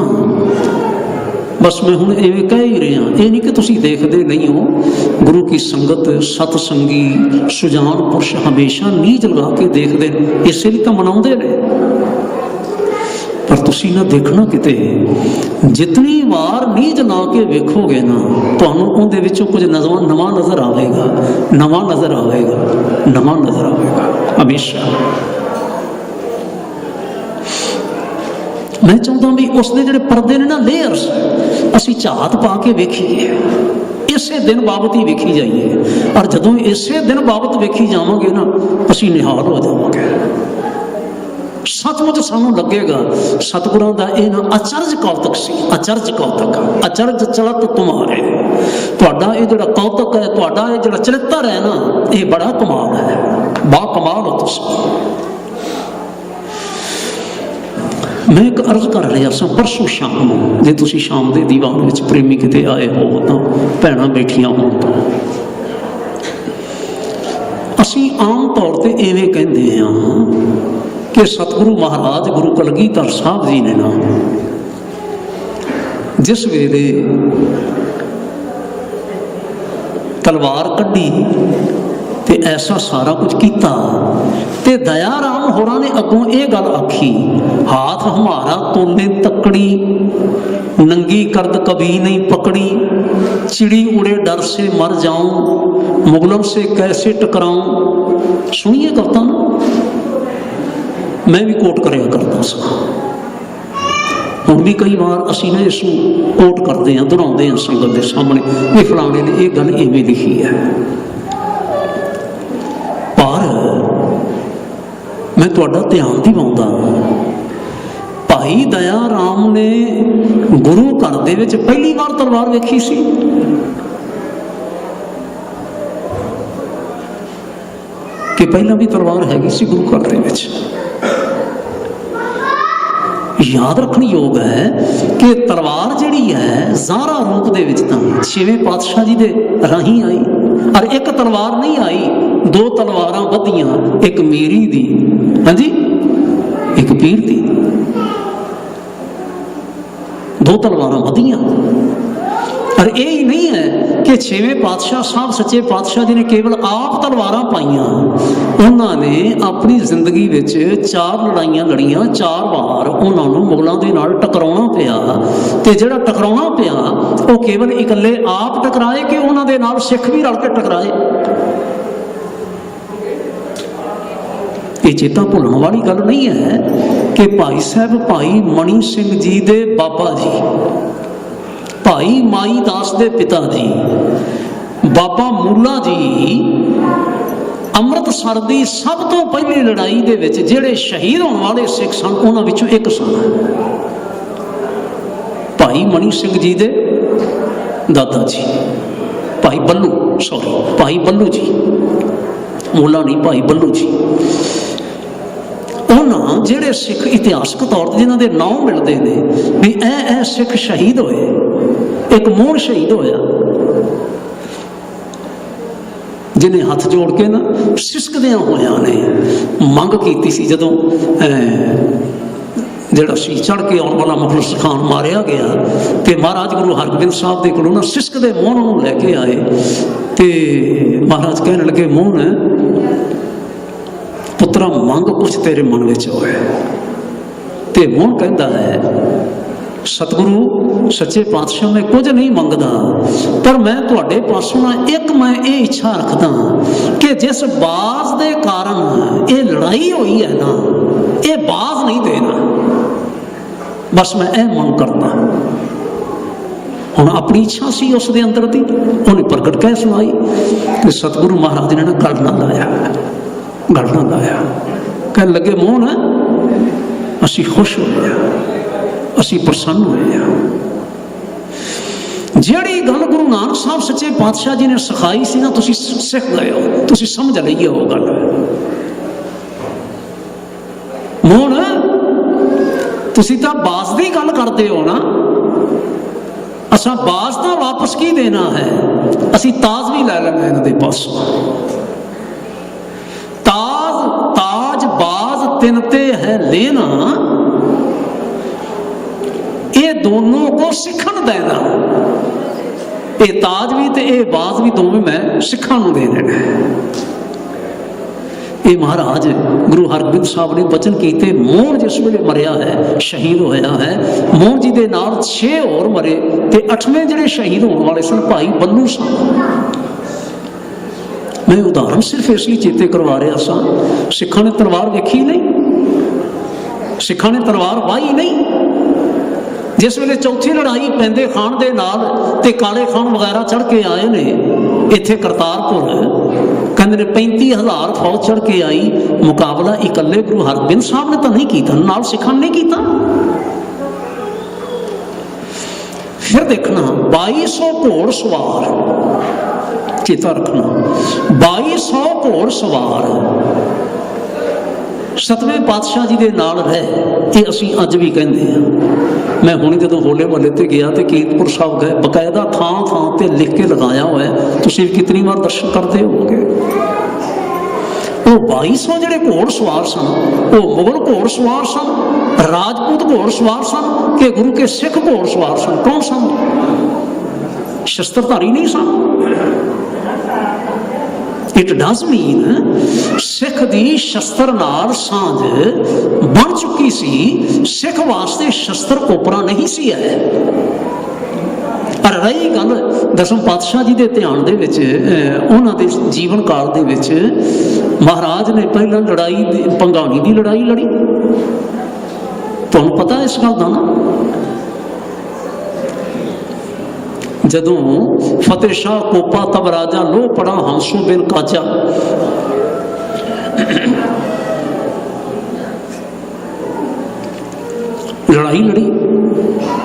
बस मैं हुण इवें कह ही रहा, ये नहीं कि तुसी देखते नहीं हो। गुरु की संगत, सतसंगी, सुजान पुरुष हमेशा नीज लगा के देखते, इसलिए तो मनाउंदे ने। पर तुसी ना देखना किते, जितनी बार नीज ला के वेखोगे ना, तुहानूं उहदे विचों कुछ नवां नज़र आवेगा, नवां नज़र आवेगा, नवां नज़र आवेगा हमेशा। मैं चाहता भी उसके जिहड़े पर्दे ने ना लेयर्स, असीं झात पा के वेखीए, इसे दिन बाबत ही वेखी जाइए। और जदों इसे दिन बाबत वेखी जावांगे ना, असीं निहाल हो जावांगे। सचमुच सानू लगेगा सतगुरां दा इह ना अचरज कौतक सी, अचरज कौतक, अचरज चलत तुम्हारे। तुहाडा इह जिहड़ा कौतक है, तुहाडा इह जिहड़ा चरित्र है ना, ये बड़ा कमाल है, बा कमाल हो तुसीं। मैं एक अर्ज कर रहा सा परसों शाम, जे तुसीं शाम के दीवान विच प्रेमी किते आए हो तो भैणां बैठियां हो तो असीं आम तौर पर इवें कहंदे हां कि सतगुरु महाराज गुरु कलगीधर साहब जी ने ना जिस वेले तलवार कढ़ी ते ऐसा सारा कुछ किया, ते दया राम होरां ने अगों ये गल आखी, हाथ हमारा तोने तकड़ी, नंगी करद कभी नहीं पकड़ी, चिड़ी उड़े डर से मर जाऊं, मुगलों से कैसे टकराऊं। सुनिए कविता ना, मैं भी कोट कराया करता सा, हुण भी कई बार असीं ना इसनूं कोट करते हैं, दोहराउंदे हैं संगत के सामने, ये फलाने ने ये गल इवें लिखी है। पर मैं तुहाडा ध्यान दिवाउंदा, भाई दया राम ने गुरु घर दे विच पहली बार तलवार वेखी सी। कि पहला भी तलवार हैगी सी गुरु घर दे विच। याद रखने योग है कि तलवार जिहड़ी है ज़ारा रूप दे विच तां छेवें पातशाह जी दे राही आई। और एक तलवार नहीं आई, 2 तलवारां वधियां, एक मेरी दी, हाँ जी, एक पीर दी, 2 तलवारां वधियां। और यही नहीं है कि 6वें पातशाह साहब सच्चे पातशाह जी ने केवल आप तलवारां पाइयां, उन्होंने अपनी जिंदगी विच 4 लड़ाइयां लड़ियां, 4 वार उन्होंने मुगलों के नाल टकराउणा पिया। ते जिहड़ा टकराउणा पिया वो केवल इकल्ले आप टकराए कि उन्होंने दे नाल सिख भी रल के टकराए। ये चेता भुलण वाली गल नहीं है कि भाई साहब भाई मनी सिंह जी दे बाबा जी, भाई माई दास दे पिता जी, बाबा मूला जी अमृतसर की सब तो पहली लड़ाई दे विच जिहड़े शहीद होने वाले सिख सन उन्हां विचों एक सन। भाई मनी सिंह जी दे दादा जी, भाई बल्लू, सॉरी भाई बल्लू जी, मूला नहीं भाई बल्लू जी। उन्हां जिहड़े सिख इतिहासक तौर पर जिन्हां दे नाम मिलते हैं भी ऐ सिख शहीद होए, एक मोहन शहीद होया जिन्हें हथ जोड़ के ना सिसकदियां होया ने मंग की सी जदों जिहड़ा सी चढ़ के आने वाला मुखलिस खान मारिया गया तो महाराज गुरु हरगोबिंद साहब के कोलों ना सिसकदे मोहन नूं लैके आए तो महाराज कहने लगे मोहन पुत्रा मंग कुछ तेरे मन विच होए। ते मोहन कहता है सतगुरु सच्चे पातशाह मैं कुछ नहीं मंगदा, पर मैं तुहाडे पासों ना एक मैं ये इच्छा रखदा कि जिस बाज दे कारण ये लड़ाई हुई है ना, ये बाज नहीं देना, बस मैं ये मंग करदा। हुण अपनी इच्छा सी उस दे अंदर दी, उन्हें प्रगट कह सुनाई कि सतगुरु महाराज ने ना गल ना लाया, गल ना लाया। कह लगे मोहन असी खुश हो गया, असी प्रसन्न होए। जिहड़ी गल गुरु नानक साहब सच्चे पातशाह जी ने सिखाई सी ना, तुसी सिख गए हो, तुसी समझ लई हो गल। मोहन तुसी तां बाज दी गल करदे हो ना, असा बाज तां वापस की देना है, असी ताज भी लै लैंगे इन्हां दे पासों। ताज ताज बाज तिनते है लेना, ये दोनों को सिखण देना। ये ताज भी ते ये बाज भी दोवें मैं सिखां नूं दे देना। ये महाराज गुरु हरगोबिंद साहब ने वचन कीते। मोहन जिस वेले मरिया है, शहीद होया है, मोहन जी दे नाल 6 होर मरे ते 8वें जिहड़े शहीद होने वाले सन भाई बल्लू सन। मैं उदाहरण सिर्फ इसलिए चेते करवा रहा सा, सिखां ने तलवार वेखी नहीं, सिखां ने तलवार वाही नहीं। जिस वेले चौथी लड़ाई पैंदे खान दे नाल ते काले खान वगैरह चढ़ के आए ने इत्थे करतारपुर, कहंदे ने 35,000 फौज चढ़ के आई, मुकाबला इकल्ले गुरु हरगोबिंद साहब ने तो नहीं कीता, नाल सिखां ने कीता। फिर देखना 2200 घोड़ सवार, चेता रखना 2200 घोड़ सवार 7वें पातशाह जी के नाल रहे। ये असी अज भी कहते हैं। मैं हुणे जदों होले महल्ले ते गया तो कीरतपुर साहब गए, बकायदा थां थां ते लिख के लगाया हुआ है, तुसीं कितनी बार दर्शन करते होगे। वो 2200 जिहड़े घोड़ सवार सन, वो मुगल घोड़ सवार सन, राजपूत घोड़ सवार सन कि गुरु के सिख घोड़ सवार सन? कौन सन? शस्त्रधारी नहीं सन। इट डज मीन सिख दी शस्त्र नाल सांझ बन चुकी सी, सिख वास्ते शस्त्र ओपरा नहीं सी है। पर रही गल दसम पातशाह जी के ध्यान दे विच, उन्हां दे जीवन काल दे विच महाराज ने पहला लड़ाई भंगाणी की लड़ाई लड़ी, तुहानूं पता इस गल दा ना। जदों फतेह शाह कोपा तब राजा लो पड़ा हंसो बिन काजा, लड़ाई लड़ी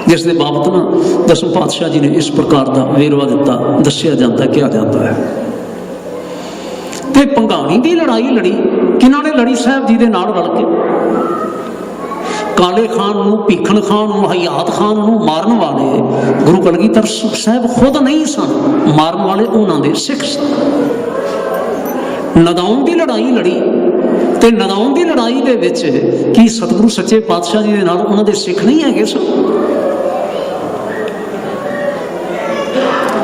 जिस दे बाबत ना दसम पातशाह जी ने इस प्रकार का वेरवा दिता, दसिया जाता क्या जाता है। ते भंगाणी की लड़ाई लड़ी, किन्हां ने लड़ी? साहब जी दे नाल रल के। काले खान नूं, भीखन खान नूं, हयात खान नूं मारन वाले गुरु कलगीधर साहब खुद नहीं सन, मारन वाले उन्हां दे सिख सन। नदाउन की लड़ाई लड़ी ते नदाउन की लड़ाई दे विच की सतगुरु सच्चे पातशाह जी दे नाल उन्हां दे सिख नहीं हैगे सन।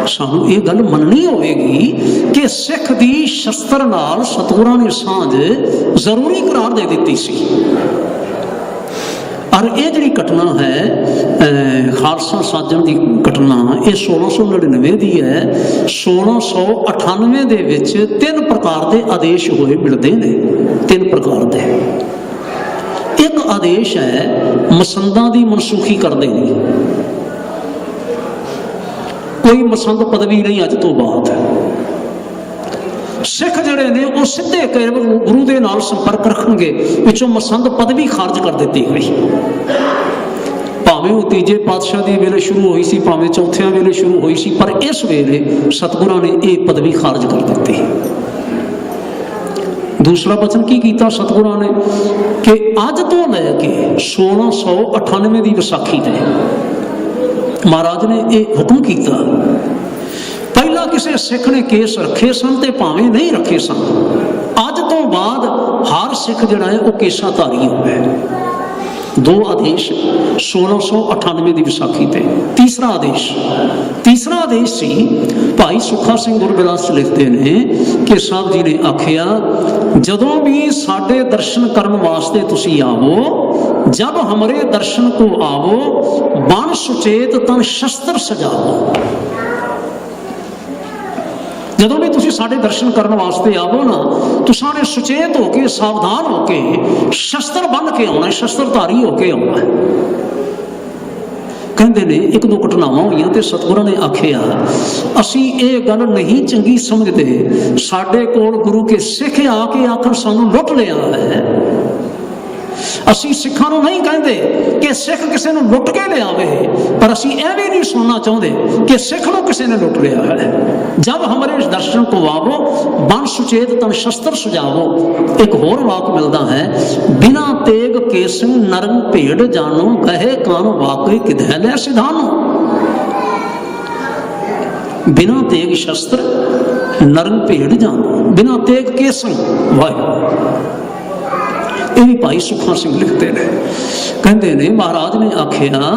सानू ये गल मननी होगी कि सिख दी शस्त्र नाल सतगुरां ने सांझ जरूरी करार दे दी सी। और ये जी घटना है खालसा साजन की घटना, ये 1699 की है। 1698 दे विच 3 प्रकार के आदेश होए मिलते हैं, 3 प्रकार के। एक आदेश है मसंदा की मनसूखी कर देनी, कोई मसंद पदवी नहीं अज तो बाद। सिख जड़े ने वो सीधे गुरु के नाल संपर्क रखणगे, पिछों मसंद पदवी खारज कर दी गई। भावें वो तीजे पातशाह के वेले शुरू हुई सी, भावें चौथिया वेले शुरू हुई सी, पर इस वेले सतगुरां ने ये पदवी खारज कर दी। दूसरा वचन की कीता सतगुरां ने कि अज तो लैके 1698 की विसाखी ते महाराज ने यह हुक्म किया। पहला किसी सिख ने केस रखे सन ते भावें नहीं रखे सन, अज तो बाद हर सिख जिहड़ा है वह केसाधारी हो गया। 2 आदेश 1698 की विसाखी ते। तीसरा आदेश सी भाई सुखा सिंह गुरबिलास लिखते हैं कि साहब जी ने आखिया जदों भी साडे दर्शन करने वास्ते तुसी आवो, जब हमारे दर्शन को आवो बन सुचेत तन शस्त्र सजाओ। जदों भी तुसी साडे दर्शन करने वास्ते आवो ना, तुसां ने सुचेत होके सावधान होके शस्त्र बन के आना, शस्त्रधारी होके आना। कहते ने 1-2 घटनावां होईयां ते सतगुरां ने आखिया असी ये गल नहीं चंगी समझते, साडे कोल गुरु के सिख आके आखर सानू लुट लिया है। असी सिखां नूं नहीं कहते कि सिख किसी नूं लुट के लियावे, पर असी यह भी नहीं सुनना चाहते कि सिख नूं किसी ने लुट लिया है। जब हमारे दर्शन को आवो बन सुचेत तन शस्त्र सुझावो। एक होर वाक मिलता है, बिना तेग केसंग नरंग भेड़ जानो, कहे कान वाकई किधै लै सिधानो। बिना तेग शस्त्र नरंग भेड़ जानो, बिना तेग केसंग वाह। ये भी भाई सुखा सिंह लिखते हैं, कहते ने महाराज ने आखिया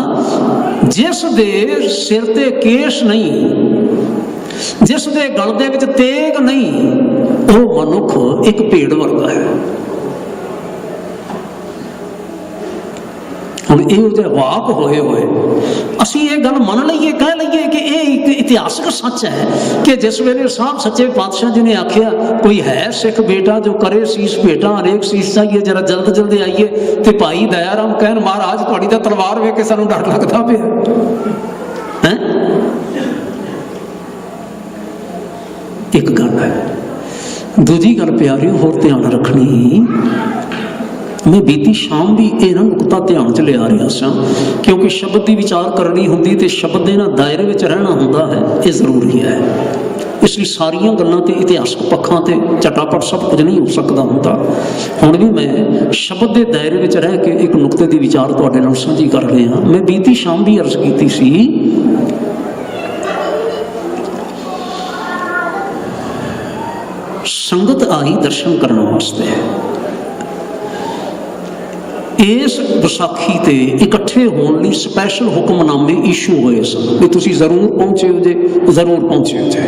जिस दे सिर ते केश नहीं, जिस दे गल दे विच तेग नहीं, वो मनुख एक भेड़ वर्गा है। हुण इहो जिहे वाक होए होए असीं ये गल मन लईए, कह लईए कि ये एक इतिहासक सच है कि जिस वेले साहब सच्चे पातशाह जी ने आखिया कोई है सिख बेटा जो करे सीस भेटा, हरेक सीस चाहिए जरा जल्द जल्द आइए, तो भाई दयाराम कहन महाराज तुहाडी तां तलवार वेख के सानूं डर लगदा पिया है। एक गल है, दूजी गल प्यारी होर ध्यान रखनी। मैं बीती शाम भी यह नुकता ध्यान च लिया रहा सा, क्योंकि शब्द की विचार करनी होंदी ते शब्द के दायरे में रहना होंदा है, ये जरूरी है। इसलिए सारिया गल्लां ते इतिहासक पक्षां ते चटापट सब कुछ नहीं हो सकता होंदा। हुण भी मैं शब्द के दायरे में रह के एक नुकते की विचार तुहाडे नाल साझी कर रहा। मैं बीती शाम भी अर्ज की सी, संगत आई दर्शन करने वास्ते इस विसाखी ते इकट्ठे होने लई स्पैशल हुक्मनामे इशू होए सन भी तुसीं जरूर पहुंचे हो जे, जरूर पहुंचे हो जे।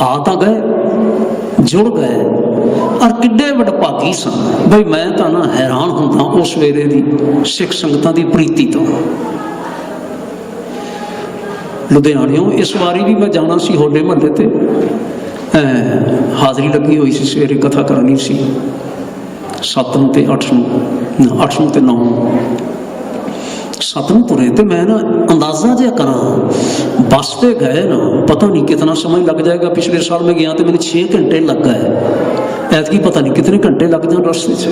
आ तां गए, जुड़ गए, और किड्डे वडभागी सन बई मैं तां ना हैरान हुंदा उस वेले दी सिख संगतां दी प्रीति तो। लुधियाणियों इस वारी भी मैं जाना सी होले महल्ले ते, हाज़री लगी हुई सी, सवेरे कथा करनी सी 7 ਨੂੰ ਤੇ 8 ਨੂੰ 8 ਨੂੰ ਤੇ 9 7 ਨੂੰ ਤੁਰੇ ਤੇ मैं ना अंदाजा जहा करा बस पे गए ना, पता नहीं कितना समय लग जाएगा। पिछले साल में गया तो मैंने 6 घंटे लग गए, ऐतकी पता नहीं कितने घंटे लग जाए रस्ते च।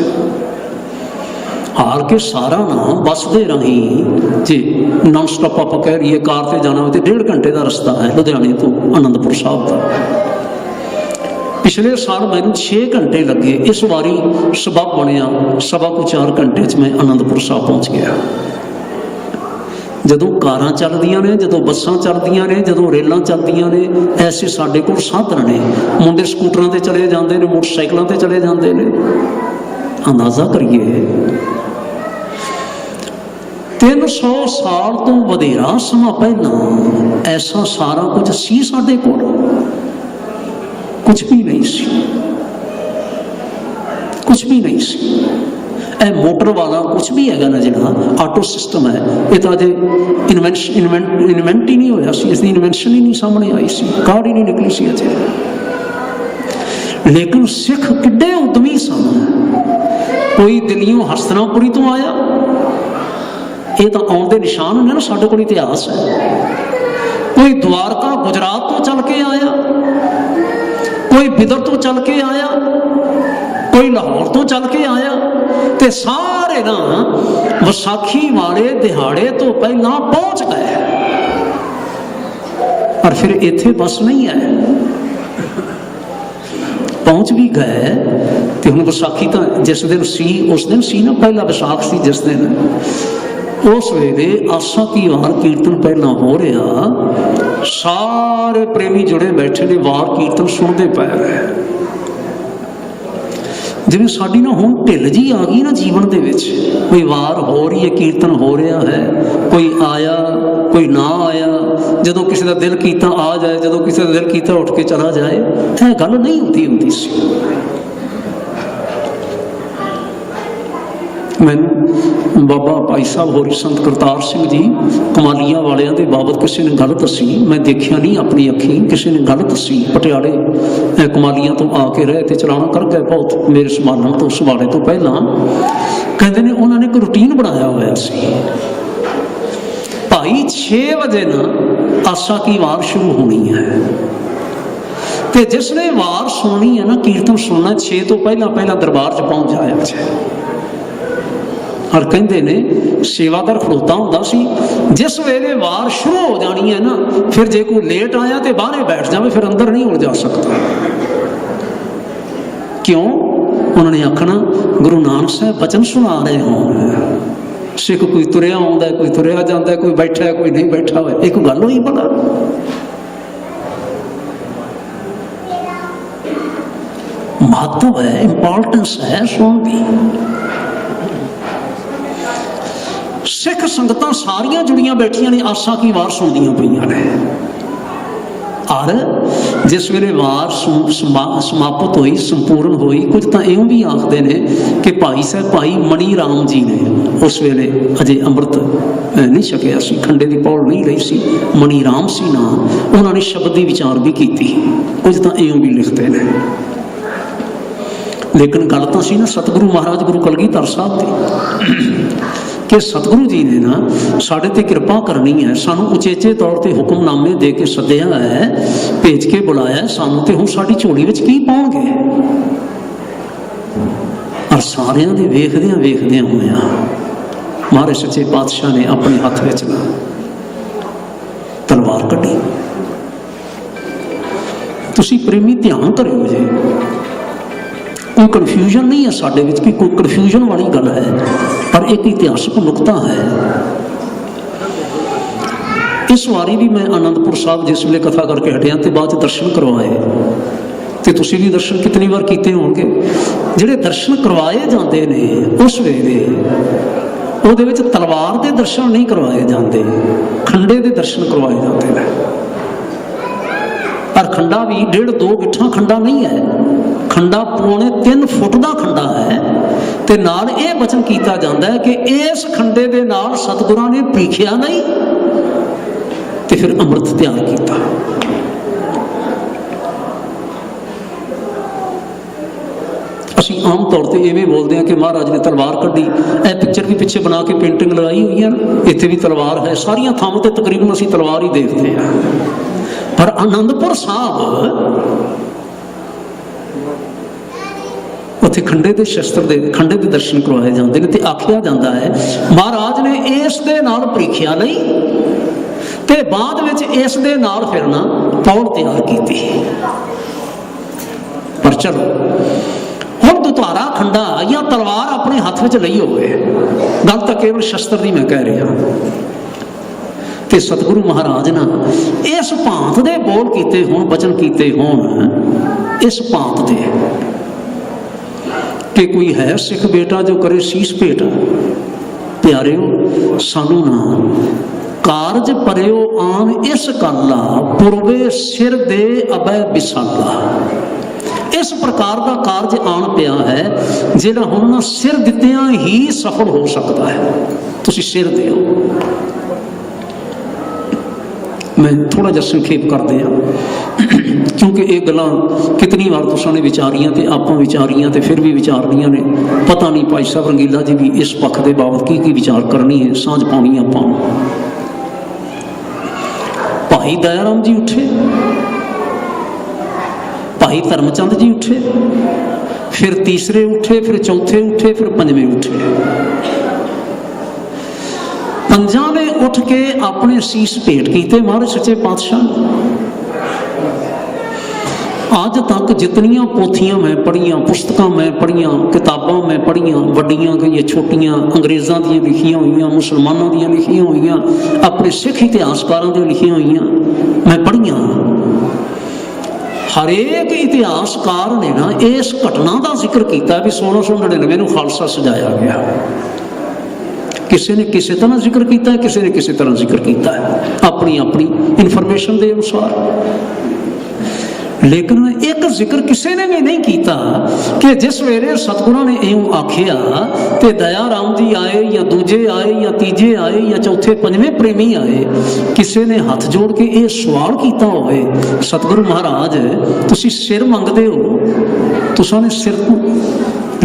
हार के सारा ना बस दे राही जे नॉन स्टॉप आप कह रही है कार से जाना हो तो 1.5 घंटे का रस्ता है लुधियाने तो आनंदपुर साहब का। पिछले साल मैनू 6 घंटे लगे, इस बारी सबब बनया 4.25 घंटे च मैं आनंदपुर साहब पहुँच गया। जदों कारां चलदियां ने, जदों बसां चलदियां ने, जदों रेलां चलदियां ने, ऐसे साडे कोल साधन ने। मुंडे स्कूटरां ते चले जांदे ने, मोटरसाइकिलां ते चले जांदे ने। अंदाज़ा करिए 300 साल तो वधेरा समा पहला ऐसा सारा कुछ सी साडे कोल? कुछ भी नहीं सी, कुछ भी नहीं सी। मोटर वाला कुछ भी है ना, जिहड़ा आटो सिस्टम है, ये तो अजे इन्वेंट ही नहीं होया सी, इसकी इन्वेंशन ही नहीं सामने आई सी, काढ़ ही नहीं निकली सी अजे। लेकिन सिख किड्डे उद्यमी सन। कोई दिल्लियों हस्तिनापुरी तो आया, ये तो आउण दे निशान ने ना, साडे कोल इतिहास है। कोई द्वारका गुजरात तो चल के आया, कोई बिदर तो चल के आया, कोई लाहौर तो चल के आया, ते सारे ना विसाखी वाले दिहाड़े तो पहला पहुंच गए। पर फिर इत्थे बस नहीं है, पहुंच भी गए तो हुण विसाखी तो जिस दिन सी, उस दिन सी ना, पहला विसाख सी जिस दिन, उस वेले आसा की वार कीर्तन पहला हो रहा। सारे प्रेमी जुड़े बैठे ने, वार कीर्तन सुनते पै रहे। जिवें साडी ना हुण ढिल जी आ गई ना जीवन दे विच, कोई वार हो रही है, कीर्तन हो रहा है, कोई आया कोई ना आया, जदों किसी का दिल कीता आ जाए, जदों किसी का दिल कीता उठ के चला जाए, यह गल नहीं होती सी। मैनूं बाबा भाई साहब होरी संत करतार सिंह जी कमालिया वालियां दे बाबत किसी ने गल दसी, मैं देखिया नहीं अपनी अखी, किसी ने गल दसी। पटियाले कमालिया तो आके रहे थे, चलाना कर गए बहुत मेरे संभालन तो संभाले तो पहला। कहते ने उन्होंने एक रूटीन बनाया हुआ सी, भाई 6 बजे ना आसा की वार शुरू होनी है, तो जिसने वार सुननी है ना, कीर्तन सुनना, 6 तो पहला दरबार च पहुंच जाए। और कहते ने सेवादार खड़ोता हुंदा सी, जिस वेले वार शुरू हो जानी है ना, फिर जे कोई लेट आया तो बाहर बैठ जाए, फिर अंदर नहीं उड़ जा सकता। क्यों? उन्होंने आखना गुरु नानक साहब वचन सुना रहे हों। सिख कोई तुरया आउंदा, कोई तुरया जाता, कोई बैठा है, कोई नहीं बैठा हुआ, एक गल होई भला। महत्व है, इंपॉर्टेंस है सुन दी। सिख संगतां सारियां जुड़ियां बैठियां ने, आसा की वार सुनदियां पईयां ने। और जिस वेले वार समाप्त हुई, संपूर्ण हुई, कुछ तो इउं भी आखते ने कि भाई साहब भाई मणी राम जी ने उस वेले अजे अमृत नहीं छकिया सी, खंडे की पौड़ नहीं रही सी, मणी राम सी ना, उन्होंने शब्द की विचार भी की, कुछ तो इउं भी लिखते हैं। लेकिन गल तो सी ना सतगुरु महाराज गुरु कलगीधर साहब की, कि सतगुरु जी ने ना साढ़े ते कृपा करनी है, सानू उचेचे तौर पर हुक्मनामे दे के सद्या है, भेज के बुलाया सानू, तो हुण साडी झोली विच की पाउणगे। और सारियां दे वेखदियां होया महाराज सच्चे पातशाह ने अपने हथ विच ना तलवार कढ़ी। तुसीं प्रेमी ध्यान करियो जे, कोई कन्फ्यूजन नहीं है साडे विच, कोई कन्फ्यूजन वाली गल है, पर एक इतिहासक नुकता है। इस बारी भी मैं आनंदपुर साहब जिस वेले कथा करके हटिया तो बाद दर्शन करवाए, तो तुसीं भी दर्शन कितनी बार कीते होणगे। जिहड़े दर्शन करवाए जाते ने उस वेले उहदे विच तलवार के दर्शन नहीं करवाए जाते, खंडे के दर्शन करवाए जाते हैं। पर खंडा भी 1.5-2 गिट्ठा खंडा नहीं है, खंडा 3.25 फुट का खंडा है। ते नाल ये वचन किया जाता है कि इस खंडे दे नाल सतगुरां ने भीखिया नहीं, तो फिर अमृत तैयार किया। असीं आम तौर पर इवें बोलते हैं कि महाराज ने तलवार कढ़ी, यह पिक्चर भी पिछे बना के पेंटिंग लगाई हुई है, इत्थे भी तलवार है, सारियां थावां ते तकरीबन असीं तलवार ही देखते हैं। पर आनंदपुर साहब उत्थे खंडे के शस्त्र दे खंडे के दर्शन करवाए जाते हैं, तो आख्या जाता है महाराज ने इस दे नाल परीखिया नहीं, ते बाद विच इस दे नाल फिर ना पौड़ तैयार की। पर चलो हुण दुधारा खंडा या तलवार अपने हाथ में लई होवे, गल तो केवल शस्त्र की मैं कह रहा। ते सतगुरु महाराज ना इस भांत दे बोल कीते होण, वचन कीते होण इस भांत दे कि कोई है सिख बेटा जो करे शीश भेट। प्यारिओ सानू ना कारज परिओ आन इस गल्ला, पुरवे सिर दे अबै विसाला। इस प्रकार का कारज आन पिया है जिहड़ा हुण ना सिर दित्तियां ही सफल हो सकता है। तुसीं सिर दिओ। मैं थोड़ा जिहा संखेप कर दिया क्योंकि ये गल्लां कितनी बार तुसां ने विचारियां ते आपां विचारियां ते फिर भी विचारनियां ने। पता नहीं भाई साहब रंगीला जी भी इस पक्ष के बाबत की विचार करनी है, सांझ पाउणी आपां। भाई दयाराम जी उठे, भाई धर्मचंद जी उठे, फिर तीसरे उठे, फिर चौथे उठे, फिर पंजवें उठे। पंजा ने उठ के अपने शीश भेंट कीते महाराज सच्चे पातशाह। अज तक जितनियां पोथियां मैं पढ़ियां, पुस्तकां मैं पढ़ियां, किताबां मैं पढ़ियां, वड्डियां या छोटियां, अंग्रेज़ां दियां लिखियां हुईयां, मुसलमानां दियां लिखियां हुईयां, अपने सिख इतिहासकारां दियां लिखियां हुईयां मैं पढ़ियां। हरेक इतिहासकार ने ना इस घटना का जिक्र किया भी 1699 में खालसा सजाया गया। किसी ने किसी तरह जिक्र किया है, किसी ने किसी तरह जिक्र किया है अपनी अपनी इन्फॉर्मेशन के अनुसार। लेकिन एक जिक्र किसी ने भी नहीं किया कि जिस वेले सतगुरां ने यूं आखिया ते दयाराम जी आए या दूजे आए या तीजे आए या चौथे पंजवें प्रेमी आए, किसी ने हाथ जोड़ के ये सवाल किया होवे सतगुरु महाराज तुसी सिर मंगते हो, तुसां ने सिर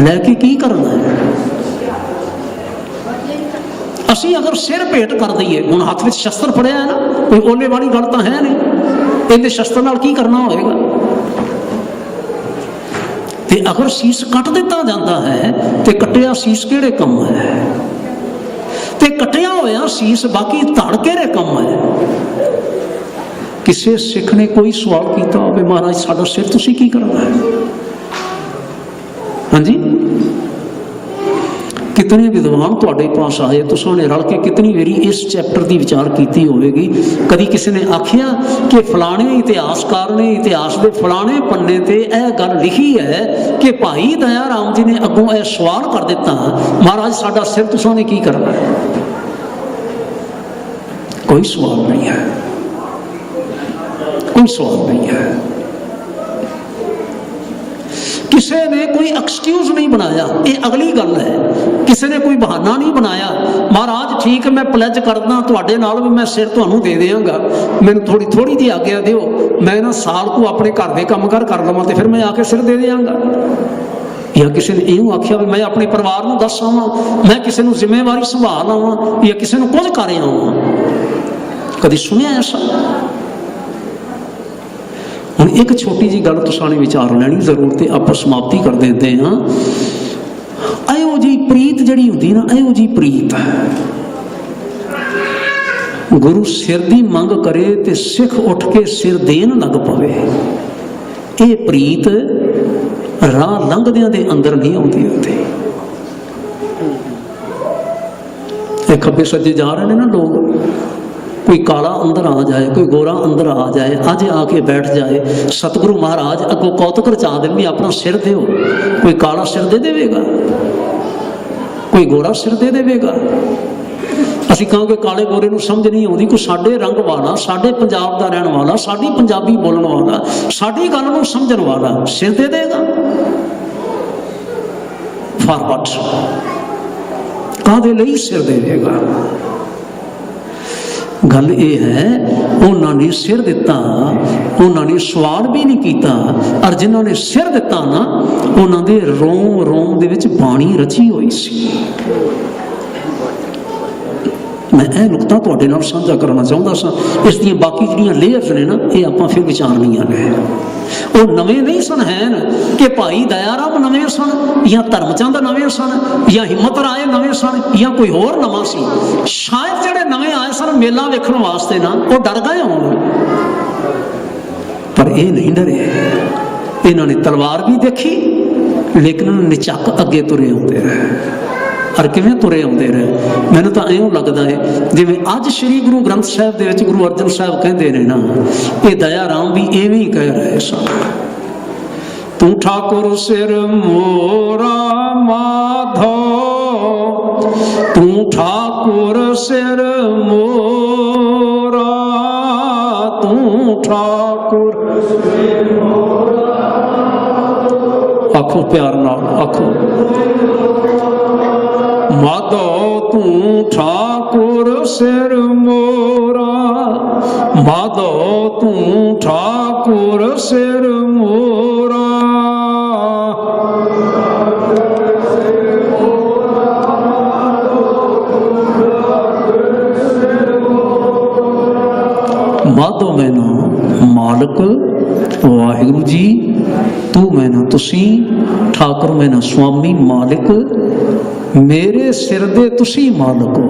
लैके की करना है? असी अगर सिर भेंट कर दईए, हुण हाथ में शस्त्र फड़िया है ना, कोई ओले वाली गल तो है नहीं, इहदे शस्त्र नाल की करना होएगा? ते अगर शीश कट दिता जाता है तो कटिया शीश किहड़े कम है? ते कटिया होया शीश बाकी धड़ किहड़े कम है? किसी सिख ने कोई सवाल किया होवे महाराज साडा सिर तुसीं की करना है? हाँ जी, कितने विद्वान तुहाडे पास आए, तुसां ने रल के कितनी बारी इस चैप्टर की विचार की होगी। कभी किसी ने आखिया कि फलाने इतिहासकार ने इतिहास के फलाने पन्ने ते यह गल लिखी है कि भाई दयाराम जी ने अगों यह सवाल कर दिता महाराज साडा सिर तुसां ने की करना है? कोई सवाल नहीं है, कोई सवाल नहीं है। किसी ने कोई एक्सक्यूज नहीं बनाया, ये अगली गल है। किसी ने कोई बहाना नहीं बनाया महाराज ठीक है मैं प्लेज करदा तुहाडे नाल भी मैं सिर तुहानूं दे देंगा, मैनूं थोड़ी थोड़ी जी आग्या दिओ, मैं ना साल को अपने घर के काम कर लवां तो फिर मैं आके सिर दे देंगा। या किसी ने यूं आख्या भी मैं अपने परिवार नूं दस आवां, मैं किसी नूं जिम्मेवारी संभाल आवां या किसी नूं कुछ कर आवां? कभी सुनिया ऐसा? हुण एक छोटी जी गल तुसां ने विचार लैनी जरूर ते आपां समाप्ति कर देते हाँ। इहो जी प्रीत जिहड़ी हुंदी ना, इहो जी प्रीत गुरु सिर दी मंग करे ते सिख उठ के सिर देन लग पवे, ये प्रीत राह लंघदियां दे अंदर नहीं आउंदी होती। खब्बे सज्जे जा रहे हैं ना लोग, कोई काला अंदर आ जाए, कोई गोरा अंदर आ जाए, अज आके बैठ जाए, सतगुरु महाराज अगों कौतुक रचा देन भी अपना सिर दिओ। कोई काला सिर दे देगा, कोई गोरा सिर दे देगा। असीं कहांगे काले गोरे नूं समझ नहीं आउंदी, कोई साडे रंग वाला, साडे पंजाब दा रहण वाला, साडी पंजाबी बोलण वाला, साडी गल नूं समझण वाला सिर दे देगा? For what? काहदे लई सिर देगा? गल यह है उन्होंने सिर दिता, उन्होंने सवाल भी नहीं किया, और जिन्होंने सिर दिता ना उन्होंने रोम रोम दे विच बाणी रची हुई सी। मैं यह नुकता तुहाडे नाल साझा करना चाहता सा। इस दी बाकी जिहड़ियां लेयर्स ने ना ये आपां फिर विचारनियां ने। वो नवे नहीं सन हैं कि भाई दयाराम नवे सन या धर्मचंद नवे सन या हिम्मत राय नवे सन या कोई होर नवा सी। शायद जिहड़े नवे आए सन मेला वेखण वास्ते ना वो डर गए होण, पर ये नहीं डरे। इन्हों ने तलवार भी देखी, लेकिन निचक अगे तुरे आते रहे। और किवें तुरे आते रहे, मैनूं तां इउं लगदा है जिवें अज श्री गुरु ग्रंथ साहिब दे विच गुरु अर्जन साहिब कहंदे ने ना, ये दया राम भी इवें ही कह रहे सन। तू ठाकुर सिर मोरा माधो, तू ठाकुर सिर मोरा, तू ठाकुर आखो प्यार नाल आखो, माधो तू ठाकुर सिर मोरा, माधो तू ठाकुर सिर मोरा। माधो मैनू मालिक वाहिगुरु जी, तू मैनू तुसी, ठाकुर मैनू स्वामी मालिक, मेरे सिर दे तुसी मालिक हो।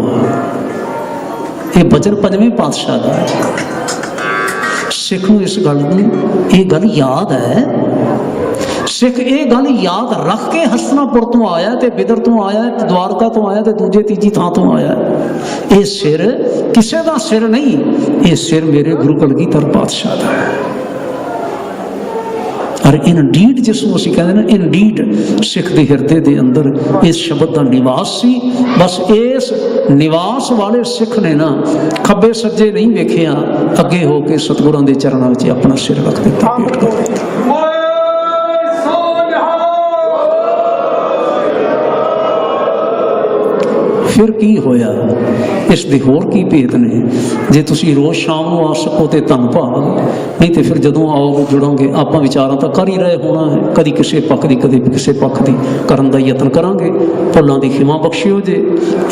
ये बचन पंजवें पातशाह का सिख नूं इस गल ये गल याद है। सिख ये गल याद रख के हसनापुर तो आया, ते बिदर तो आया, द्वारका तो आया, ते दूजे तीजी थां तो आया। ये सिर किसी का सिर नहीं, ये सिर मेरे गुरु कलगीधर पातशाह का है। और इन डीड जिसनों असीं कहते हैं, इन डीड सिख के हिरदे के अंदर इस शब्द का निवास सी। बस इस निवास वाले सिख ने ना खब्बे सज्जे नहीं वेखिया, अगे होके सतगुरां दे चरणों में अपना सिर रख दिता, पेट कर दिता। फिर की होया, इस दे होर की भेद ने। जे तुसी रोज़ शाम को आ सको तो धन भाग, नहीं तो फिर जदों आओगे जुड़ोगे आप विचार तो कर ही रहे होना है, कभी किसी पक्ष की कभी किसी पक्ष की करन दा यतन करांगे। भुल्लां दी खिमा बख्शियो जे।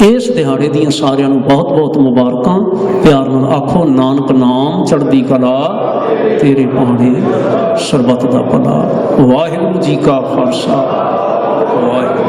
इस दिहाड़े दियां सारियां नूं बहुत बहुत मुबारकां। प्यार नाल आखो नानक नाम चढ़दी कला, तेरे भाणे सरबत दा भला। वाहिगुरू जी का खालसा, वाहिगुरू।